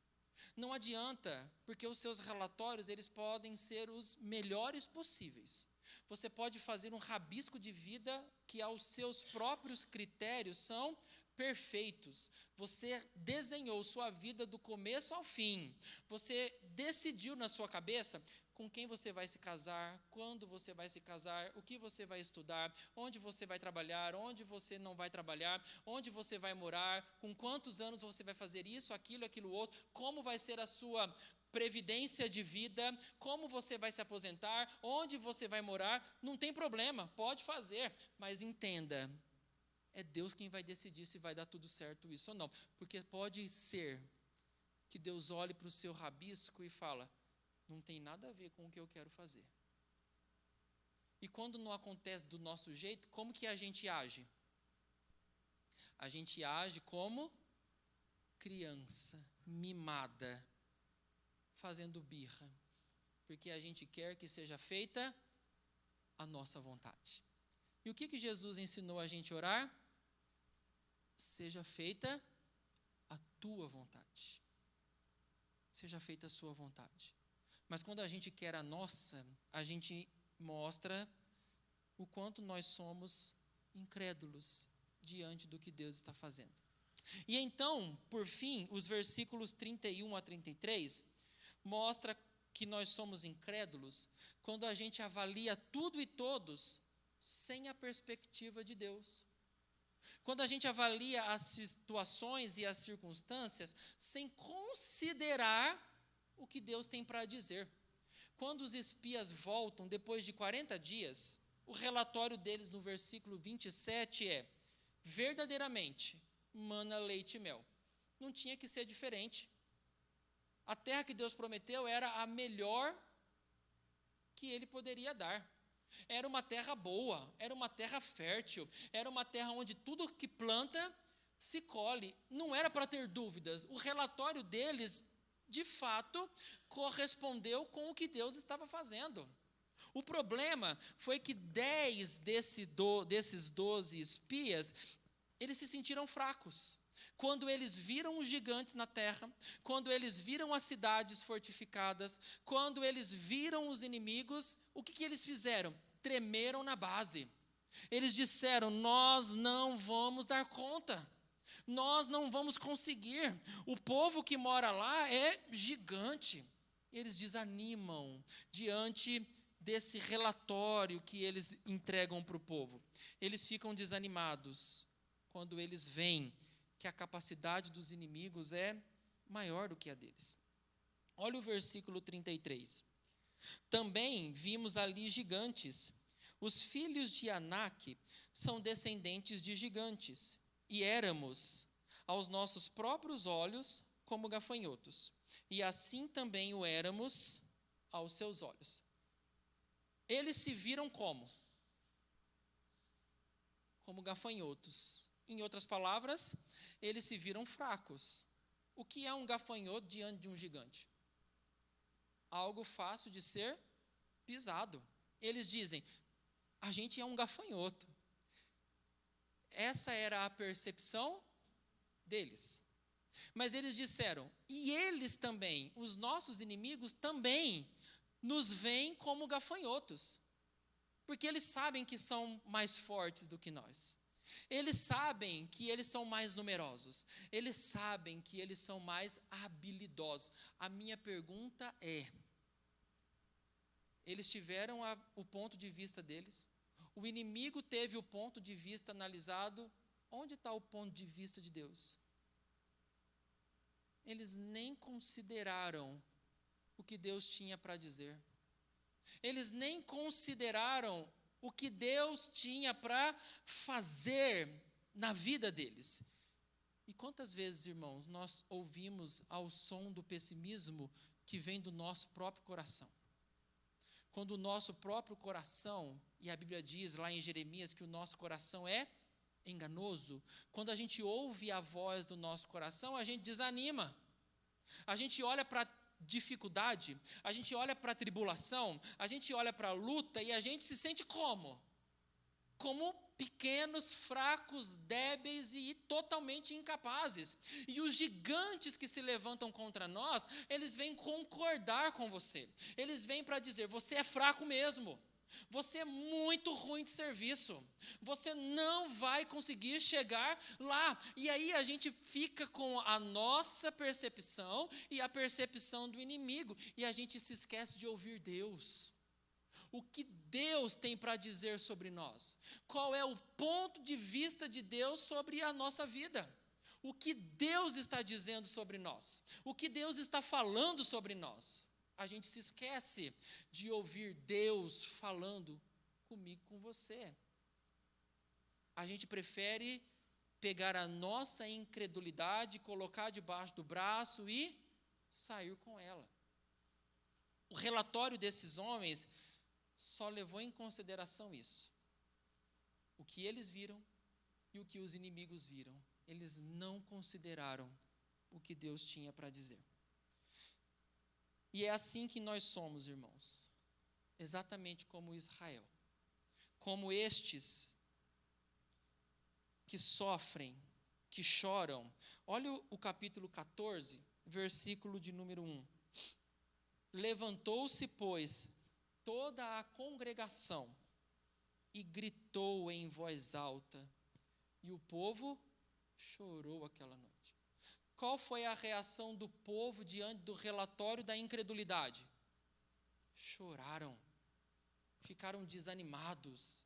Não adianta, porque os seus relatórios eles podem ser os melhores possíveis. Você pode fazer um rabisco de vida que aos seus próprios critérios são perfeitos. Você desenhou sua vida do começo ao fim. Você decidiu na sua cabeça com quem você vai se casar, quando você vai se casar, o que você vai estudar, onde você vai trabalhar, onde você não vai trabalhar, onde você vai morar, com quantos anos você vai fazer isso, aquilo outro, como vai ser a sua previdência de vida, como você vai se aposentar, onde você vai morar. Não tem problema, pode fazer, mas entenda, é Deus quem vai decidir se vai dar tudo certo isso ou não, porque pode ser que Deus olhe para o seu rabisco e fala: não tem nada a ver com o que eu quero fazer. E quando não acontece do nosso jeito, como que a gente age? A gente age como criança, mimada, fazendo birra, porque a gente quer que seja feita a nossa vontade. E o que Jesus ensinou a gente a orar? Seja feita a tua vontade. Seja feita a sua vontade. Mas quando a gente quer a nossa, a gente mostra o quanto nós somos incrédulos diante do que Deus está fazendo. E então, por fim, os versículos 31 a 33 mostra que nós somos incrédulos quando a gente avalia tudo e todos sem a perspectiva de Deus. Quando a gente avalia as situações e as circunstâncias sem considerar o que Deus tem para dizer. Quando os espias voltam depois de 40 dias, o relatório deles no versículo 27 é: verdadeiramente, mana, leite e mel. Não tinha que ser diferente. A terra que Deus prometeu era a melhor que ele poderia dar. Era uma terra boa, era uma terra fértil, era uma terra onde tudo que planta se colhe. Não era para ter dúvidas. O relatório deles, de fato, correspondeu com o que Deus estava fazendo. O problema foi que 10 desses 12 espias, eles se sentiram fracos. Quando eles viram os gigantes na terra, quando eles viram as cidades fortificadas, quando eles viram os inimigos, o que eles fizeram? Tremeram na base. Eles disseram: nós não vamos dar conta, nós não vamos conseguir, o povo que mora lá é gigante. Eles desanimam diante desse relatório que eles entregam para o povo. Eles ficam desanimados quando eles veem que a capacidade dos inimigos é maior do que a deles. Olha o versículo 33. Também vimos ali gigantes. Os filhos de Anak são descendentes de gigantes, e éramos, aos nossos próprios olhos, como gafanhotos, e assim também o éramos aos seus olhos. Eles se viram como? Como gafanhotos. Em outras palavras, eles se viram fracos. O que é um gafanhoto diante de um gigante? Algo fácil de ser pisado. Eles dizem: a gente é um gafanhoto. Essa era a percepção deles. Mas eles disseram: e eles também, os nossos inimigos também, nos veem como gafanhotos. Porque eles sabem que são mais fortes do que nós. Eles sabem que eles são mais numerosos. Eles sabem que eles são mais habilidosos. A minha pergunta é: eles tiveram o ponto de vista deles? O inimigo teve o ponto de vista analisado? Onde está o ponto de vista de Deus? Eles nem consideraram o que Deus tinha para dizer. Eles nem consideraram o que Deus tinha para fazer na vida deles. E quantas vezes, irmãos, nós ouvimos ao som do pessimismo que vem do nosso próprio coração? Quando o nosso próprio coração, e a Bíblia diz lá em Jeremias que o nosso coração é enganoso, quando a gente ouve a voz do nosso coração, a gente desanima. A gente olha para a dificuldade, a gente olha para a tribulação, a gente olha para a luta e a gente se sente como? Como pequenos, fracos, débeis e totalmente incapazes. E os gigantes que se levantam contra nós, eles vêm concordar com você. Eles vêm para dizer: você é fraco mesmo. Você é muito ruim de serviço. Você não vai conseguir chegar lá. E aí a gente fica com a nossa percepção e a percepção do inimigo. E a gente se esquece de ouvir Deus. O que Deus tem para dizer sobre nós? Qual é o ponto de vista de Deus sobre a nossa vida? O que Deus está dizendo sobre nós? O que Deus está falando sobre nós? A gente se esquece de ouvir Deus falando comigo, com você. A gente prefere pegar a nossa incredulidade, colocar debaixo do braço e sair com ela. o relatório desses homens só levou em consideração isso. O que eles viram e o que os inimigos viram. Eles não consideraram o que Deus tinha para dizer. E é assim que nós somos, irmãos. Exatamente como Israel. Como estes que sofrem, que choram. Olha o capítulo 14, versículo de número 1. Levantou-se, pois, toda a congregação e gritou em voz alta, e o povo chorou aquela noite. Qual foi a reação do povo diante do relatório da incredulidade? Choraram, ficaram desanimados,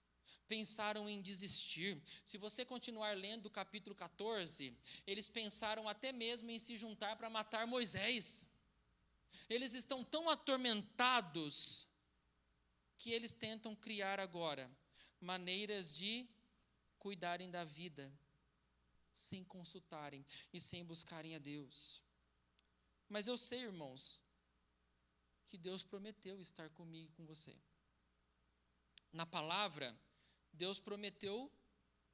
pensaram em desistir. Se você continuar lendo o capítulo 14, eles pensaram até mesmo em se juntar para matar Moisés. Eles estão tão atormentados que eles tentam criar agora maneiras de cuidarem da vida, sem consultarem e sem buscarem a Deus. Mas eu sei, irmãos, que Deus prometeu estar comigo e com você. Na palavra, Deus prometeu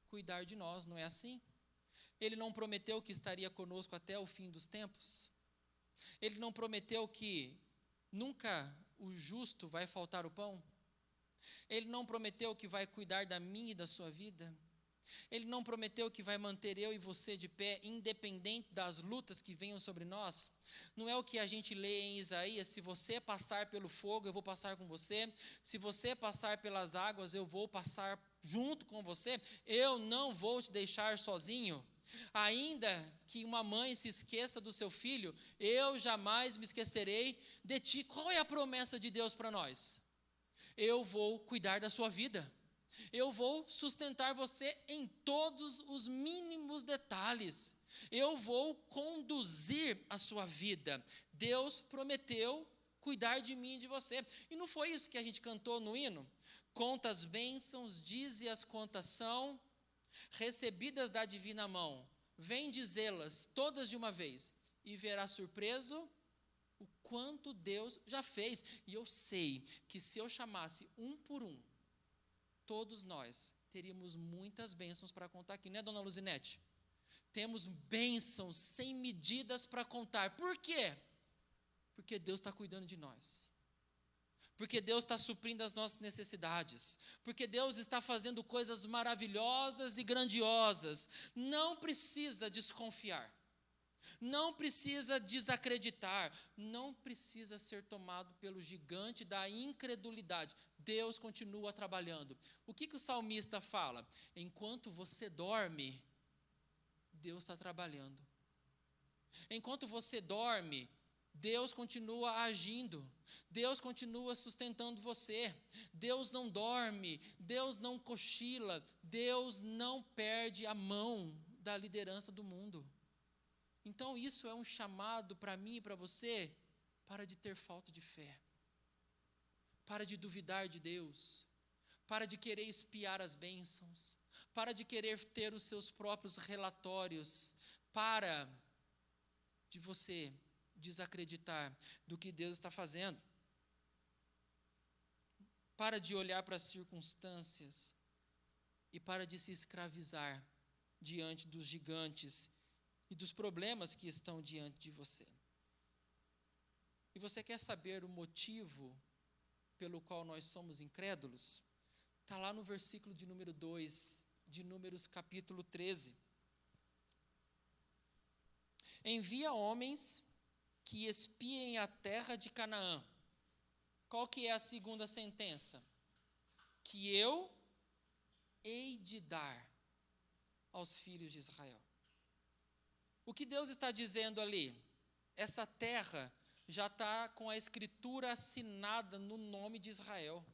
cuidar de nós, não é assim? Ele não prometeu que estaria conosco até o fim dos tempos? Ele não prometeu que nunca o justo vai faltar o pão? Ele não prometeu que vai cuidar da minha e da sua vida? Ele não prometeu que vai manter eu e você de pé, independente das lutas que venham sobre nós? Não é o que a gente lê em Isaías: se você passar pelo fogo, eu vou passar com você. Se você passar pelas águas, eu vou passar junto com você. Eu não vou te deixar sozinho. Ainda que uma mãe se esqueça do seu filho, eu jamais me esquecerei de ti. Qual é a promessa de Deus para nós? Eu vou cuidar da sua vida. Eu vou sustentar você em todos os mínimos detalhes. Eu vou conduzir a sua vida. Deus prometeu cuidar de mim e de você. E não foi isso que a gente cantou no hino? Conta as bênçãos, dize-as quantas são, recebidas da divina mão. Vem dizê-las todas de uma vez, e verá surpreso o quanto Deus já fez. E eu sei que se eu chamasse um por um, todos nós teríamos muitas bênçãos para contar aqui, né, dona Luzinete? Temos bênçãos sem medidas para contar. Por quê? Porque Deus está cuidando de nós. Porque Deus está suprindo as nossas necessidades. Porque Deus está fazendo coisas maravilhosas e grandiosas. Não precisa desconfiar. Não precisa desacreditar, não precisa ser tomado pelo gigante da incredulidade. Deus continua trabalhando. O que o salmista fala? Enquanto você dorme, Deus está trabalhando. Enquanto você dorme, Deus continua agindo. Deus continua sustentando você. Deus não dorme, Deus não cochila, Deus não perde a mão da liderança do mundo. Então isso é um chamado para mim e para você. Para de ter falta de fé. Para de duvidar de Deus. Para de querer espiar as bênçãos. Para de querer ter os seus próprios relatórios. Para de você desacreditar do que Deus está fazendo. Para de olhar para as circunstâncias e para de se escravizar diante dos gigantes e dos problemas que estão diante de você. E você quer saber o motivo pelo qual nós somos incrédulos? Está lá no versículo de número 2, de Números capítulo 13. Envia homens que espiem a terra de Canaã. Qual que é a segunda sentença? Que eu hei de dar aos filhos de Israel. O que Deus está dizendo ali? Essa terra já está com a escritura assinada no nome de Israel.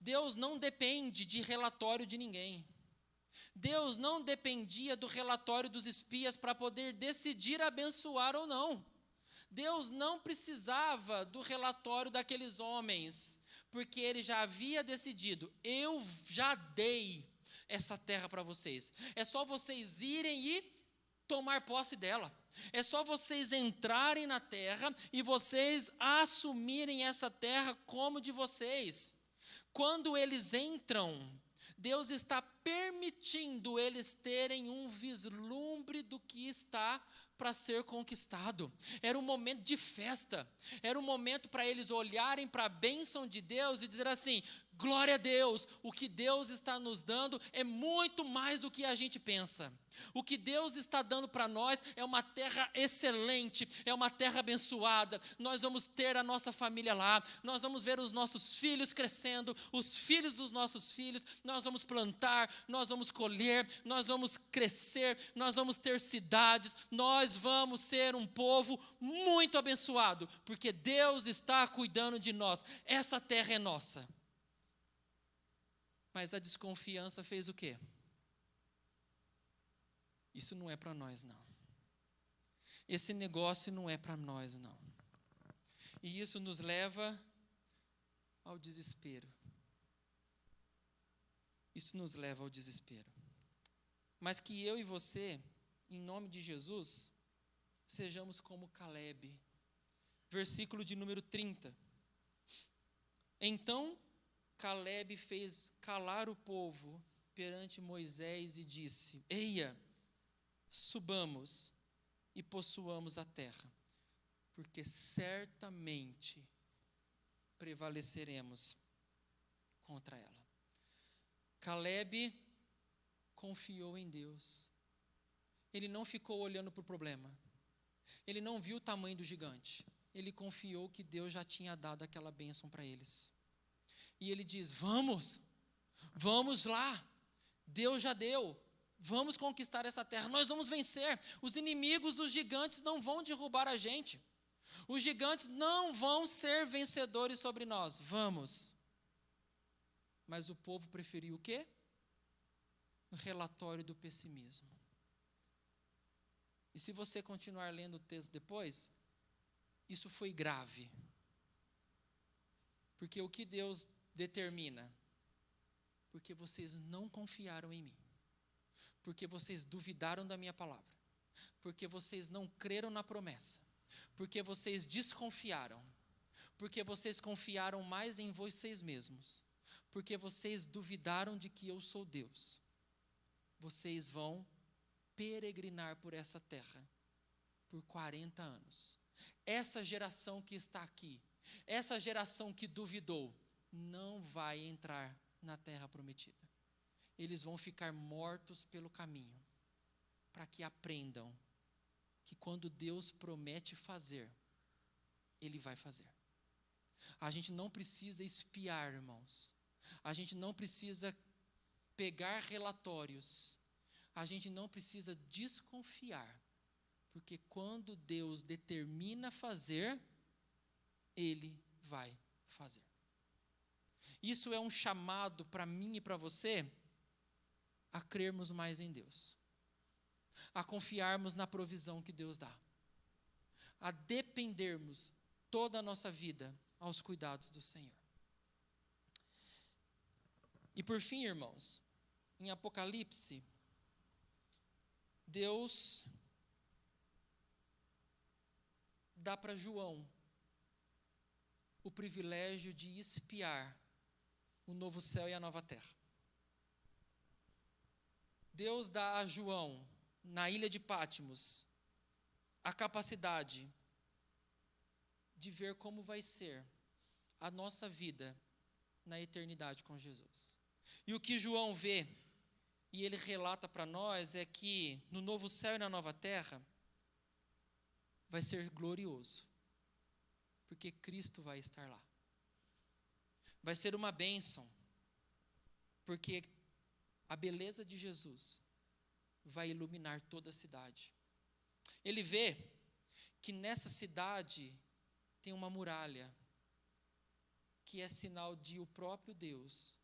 Deus não depende de relatório de ninguém. Deus não dependia do relatório dos espias para poder decidir abençoar ou não. Deus não precisava do relatório daqueles homens, porque Ele já havia decidido: eu já dei essa terra para vocês. É só vocês irem e tomar posse dela. É só vocês entrarem na terra e vocês assumirem essa terra como de vocês. Quando eles entram, Deus está permitindo eles terem um vislumbre do que está para ser conquistado. Era um momento de festa, era um momento para eles olharem para a bênção de Deus e dizer assim: glória a Deus, o que Deus está nos dando é muito mais do que a gente pensa. O que Deus está dando para nós é uma terra excelente, é uma terra abençoada. Nós vamos ter a nossa família lá, nós vamos ver os nossos filhos crescendo, os filhos dos nossos filhos, nós vamos plantar, nós vamos colher, nós vamos crescer, nós vamos ter cidades, nós vamos ser um povo muito abençoado, porque Deus está cuidando de nós. Essa terra é nossa. Mas a desconfiança fez o quê? Isso não é para nós, não. Esse negócio não é para nós, não. E isso nos leva ao desespero. Isso nos leva ao desespero. Mas que eu e você, em nome de Jesus, sejamos como Calebe. Versículo de número 30. Então Calebe fez calar o povo perante Moisés e disse: eia, subamos e possuamos a terra, porque certamente prevaleceremos contra ela. Calebe confiou em Deus. Ele não ficou olhando para o problema. Ele não viu o tamanho do gigante. Ele confiou que Deus já tinha dado aquela bênção para eles. E ele diz: vamos lá, Deus já deu. Vamos conquistar essa terra, nós vamos vencer. Os inimigos, os gigantes não vão derrubar a gente. Os gigantes não vão ser vencedores sobre nós. Vamos. Mas o povo preferiu o quê? O relatório do pessimismo. E se você continuar lendo o texto depois, isso foi grave. Porque o que Deus determina? Porque vocês não confiaram em mim. Porque vocês duvidaram da minha palavra, porque vocês não creram na promessa, porque vocês desconfiaram, porque vocês confiaram mais em vocês mesmos, porque vocês duvidaram de que eu sou Deus. Vocês vão peregrinar por essa terra por 40 anos. Essa geração que está aqui, essa geração que duvidou, não vai entrar na terra prometida. Eles vão ficar mortos pelo caminho, para que aprendam que quando Deus promete fazer, Ele vai fazer. A gente não precisa espiar, irmãos. A gente não precisa pegar relatórios. A gente não precisa desconfiar, porque quando Deus determina fazer, Ele vai fazer. Isso é um chamado para mim e para você, a crermos mais em Deus, a confiarmos na provisão que Deus dá, a dependermos toda a nossa vida aos cuidados do Senhor. E por fim, irmãos, em Apocalipse, Deus dá para João o privilégio de espiar o novo céu e a nova terra. Deus dá a João, na ilha de Patmos, a capacidade de ver como vai ser a nossa vida na eternidade com Jesus. E o que João vê, e ele relata para nós, é que no novo céu e na nova terra vai ser glorioso, porque Cristo vai estar lá. Vai ser uma bênção, porque a beleza de Jesus vai iluminar toda a cidade. Ele vê que nessa cidade tem uma muralha, que é sinal de o próprio Deus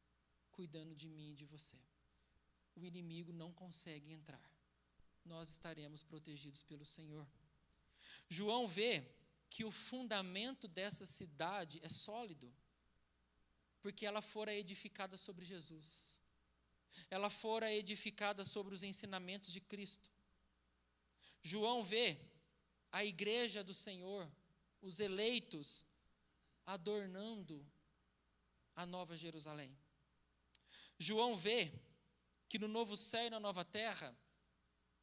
cuidando de mim e de você. O inimigo não consegue entrar. Nós estaremos protegidos pelo Senhor. João vê que o fundamento dessa cidade é sólido, porque ela fora edificada sobre Jesus. Ela fora edificada sobre os ensinamentos de Cristo. João vê a igreja do Senhor, os eleitos, adornando a nova Jerusalém. João vê que no novo céu e na nova terra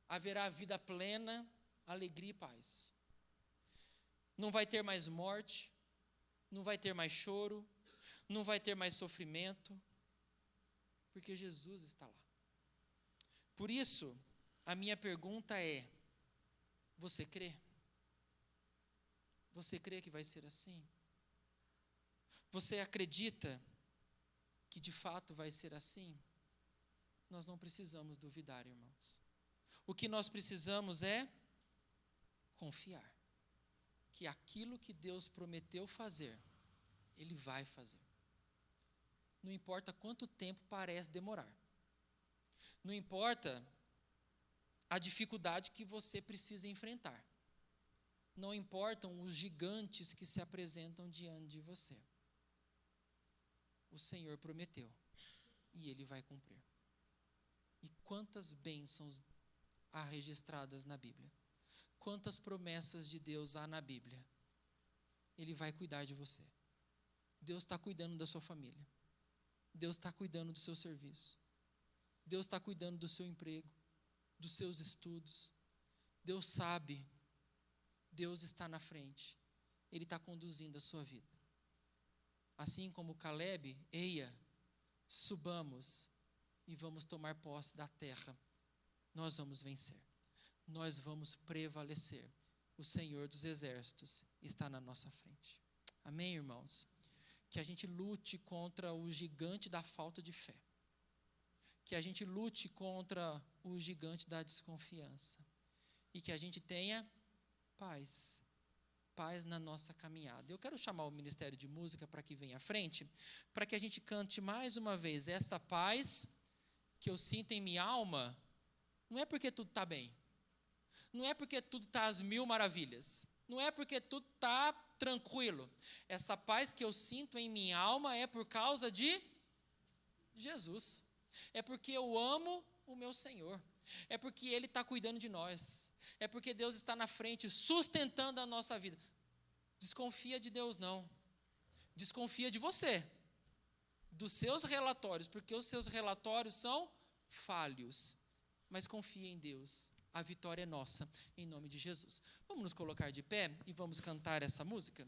haverá vida plena, alegria e paz. Não vai ter mais morte, não vai ter mais choro, não vai ter mais sofrimento, porque Jesus está lá. Por isso, a minha pergunta é: você crê? Você crê que vai ser assim? Você acredita que de fato vai ser assim? Nós não precisamos duvidar, irmãos. O que nós precisamos é confiar que aquilo que Deus prometeu fazer, Ele vai fazer. Não importa quanto tempo parece demorar. Não importa a dificuldade que você precisa enfrentar. Não importam os gigantes que se apresentam diante de você. O Senhor prometeu e Ele vai cumprir. E quantas bênçãos há registradas na Bíblia. Quantas promessas de Deus há na Bíblia. Ele vai cuidar de você. Deus está cuidando da sua família. Deus está cuidando do seu serviço. Deus está cuidando do seu emprego, dos seus estudos. Deus sabe. Deus está na frente. Ele está conduzindo a sua vida. Assim como Caleb, eia, subamos e vamos tomar posse da terra. Nós vamos vencer. Nós vamos prevalecer. O Senhor dos exércitos está na nossa frente. Amém, irmãos? Que a gente lute contra o gigante da falta de fé. Que a gente lute contra o gigante da desconfiança. E que a gente tenha paz. Paz na nossa caminhada. Eu quero chamar o Ministério de Música para que venha à frente, para que a gente cante mais uma vez essa paz que eu sinto em minha alma. Não é porque tudo está bem. Não é porque tudo está às mil maravilhas. Não é porque tudo está tranquilo. Essa paz que eu sinto em minha alma é por causa de Jesus. É porque eu amo o meu Senhor. É porque Ele está cuidando de nós. É porque Deus está na frente, sustentando a nossa vida. Desconfia de Deus, não. Desconfia de você. Dos seus relatórios, porque os seus relatórios são falhos. Mas confia em Deus. A vitória é nossa, em nome de Jesus. Vamos nos colocar de pé e vamos cantar essa música?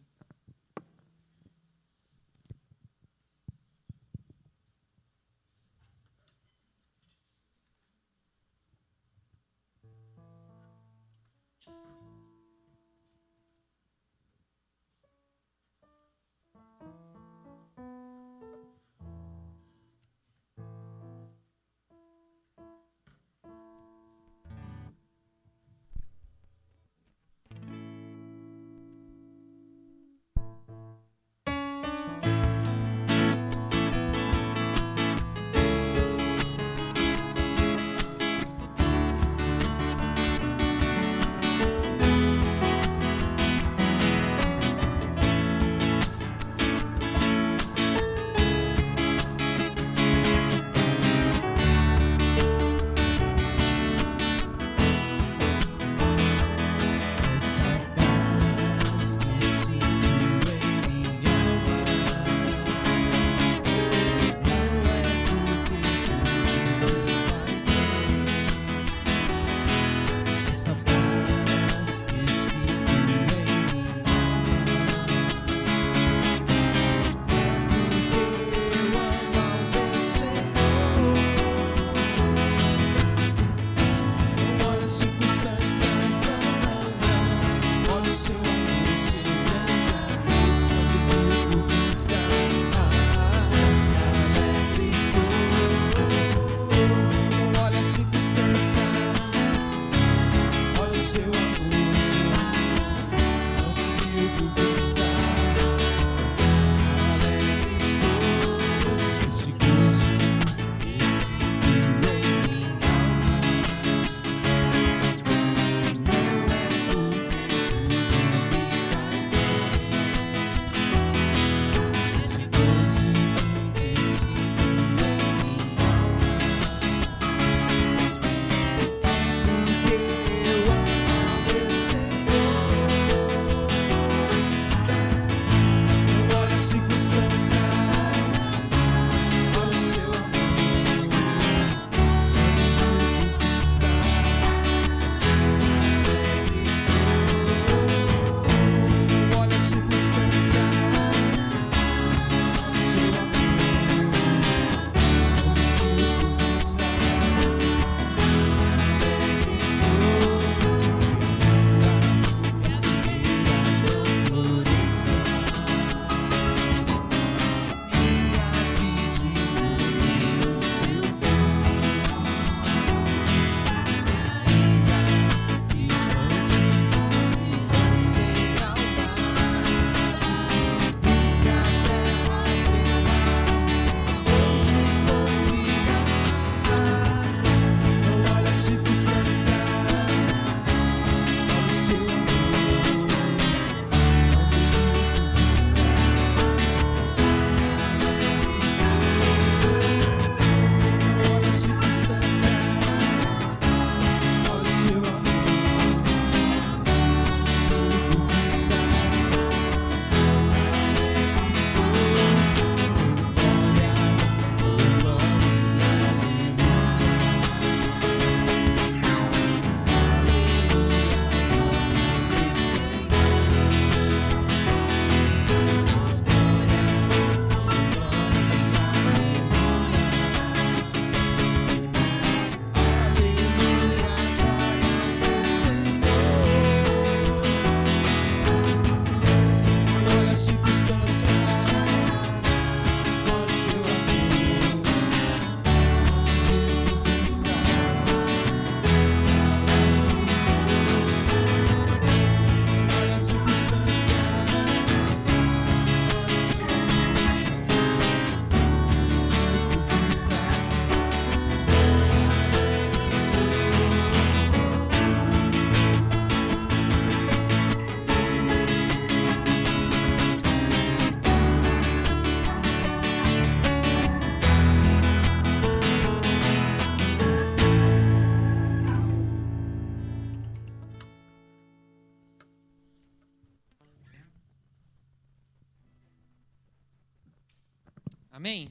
Amém?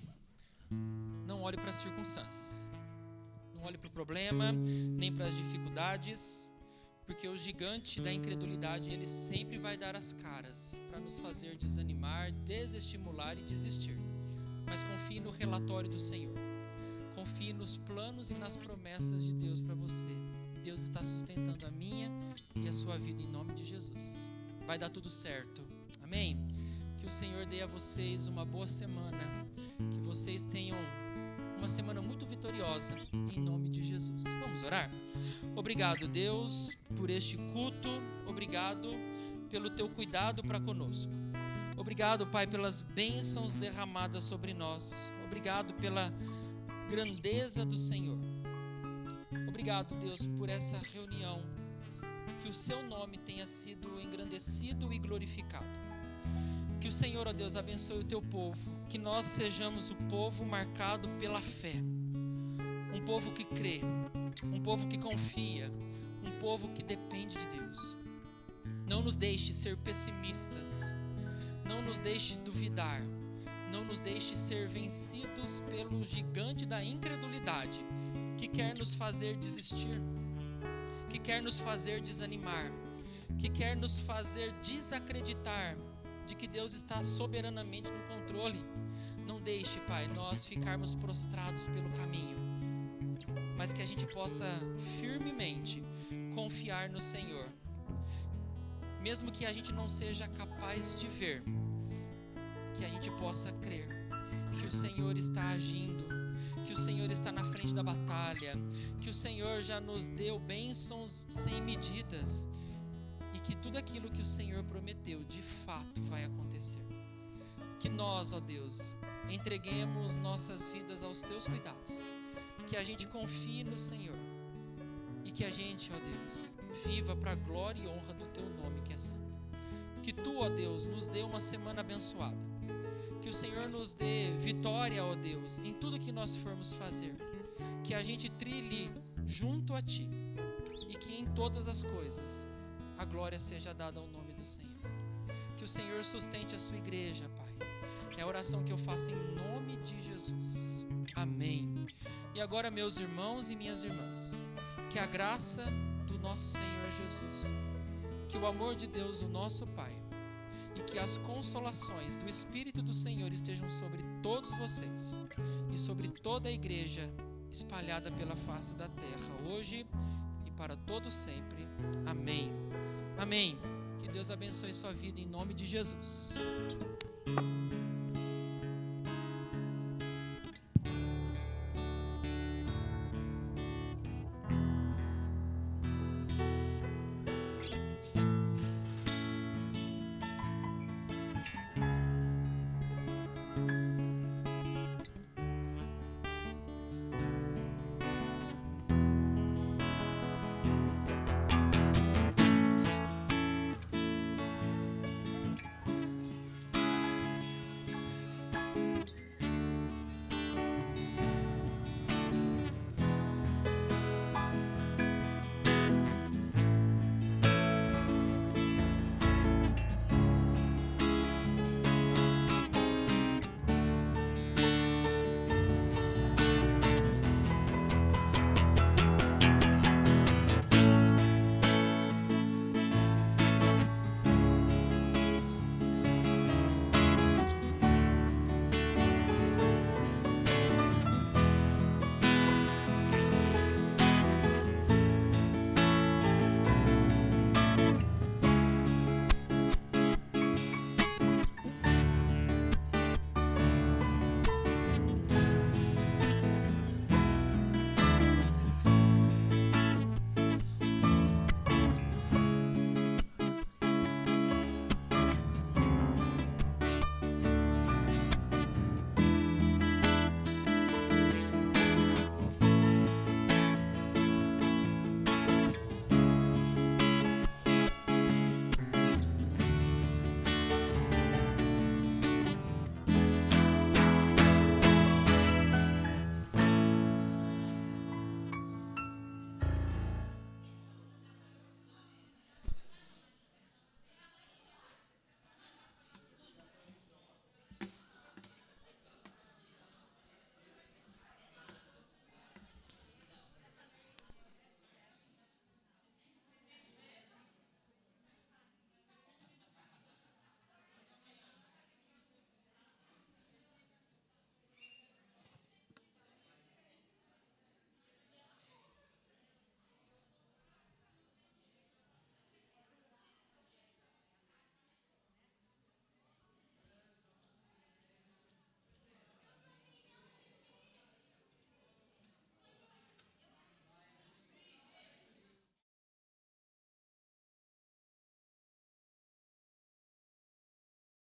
Não olhe para as circunstâncias. Não olhe para o problema, nem para as dificuldades, porque o gigante da incredulidade, ele sempre vai dar as caras para nos fazer desanimar, desestimular e desistir. Mas confie no relatório do Senhor. Confie nos planos e nas promessas de Deus para você. Deus está sustentando a minha e a sua vida em nome de Jesus. Vai dar tudo certo. Amém? Que o Senhor dê a vocês uma boa semana. Que vocês tenham uma semana muito vitoriosa em nome de Jesus. Vamos orar? Obrigado, Deus, por este culto. Obrigado pelo teu cuidado para conosco. Obrigado, Pai, pelas bênçãos derramadas sobre nós. Obrigado pela grandeza do Senhor. Obrigado, Deus, por essa reunião. Que o seu nome tenha sido engrandecido e glorificado. Que o Senhor, ó Deus, abençoe o teu povo. Que nós sejamos o povo marcado pela fé. Um povo que crê. Um povo que confia. Um povo que depende de Deus. Não nos deixe ser pessimistas. Não nos deixe duvidar. Não nos deixe ser vencidos pelo gigante da incredulidade que quer nos fazer desistir, que quer nos fazer desanimar, que quer nos fazer desacreditar de que Deus está soberanamente no controle. Não deixe, Pai, nós ficarmos prostrados pelo caminho, mas que a gente possa firmemente confiar no Senhor, mesmo que a gente não seja capaz de ver, que a gente possa crer que o Senhor está agindo, que o Senhor está na frente da batalha, que o Senhor já nos deu bênçãos sem medidas e que tudo aquilo que o Senhor prometeu de fato vai acontecer. Que nós, ó Deus, entreguemos nossas vidas aos teus cuidados, que a gente confie no Senhor e que a gente, ó Deus, viva para a glória e honra do teu nome que é santo. Que tu, ó Deus, nos dê uma semana abençoada. Que o Senhor nos dê vitória, ó Deus, em tudo que nós formos fazer. Que a gente trilhe junto a Ti. E que em todas as coisas a glória seja dada ao nome do Senhor. Que o Senhor sustente a sua igreja, Pai. É a oração que eu faço em nome de Jesus. Amém. E agora, meus irmãos e minhas irmãs, que a graça do nosso Senhor Jesus, que o amor de Deus, o nosso Pai, e que as consolações do Espírito do Senhor estejam sobre todos vocês e sobre toda a igreja espalhada pela face da terra, hoje e para todo sempre. Amém. Amém. Que Deus abençoe sua vida em nome de Jesus.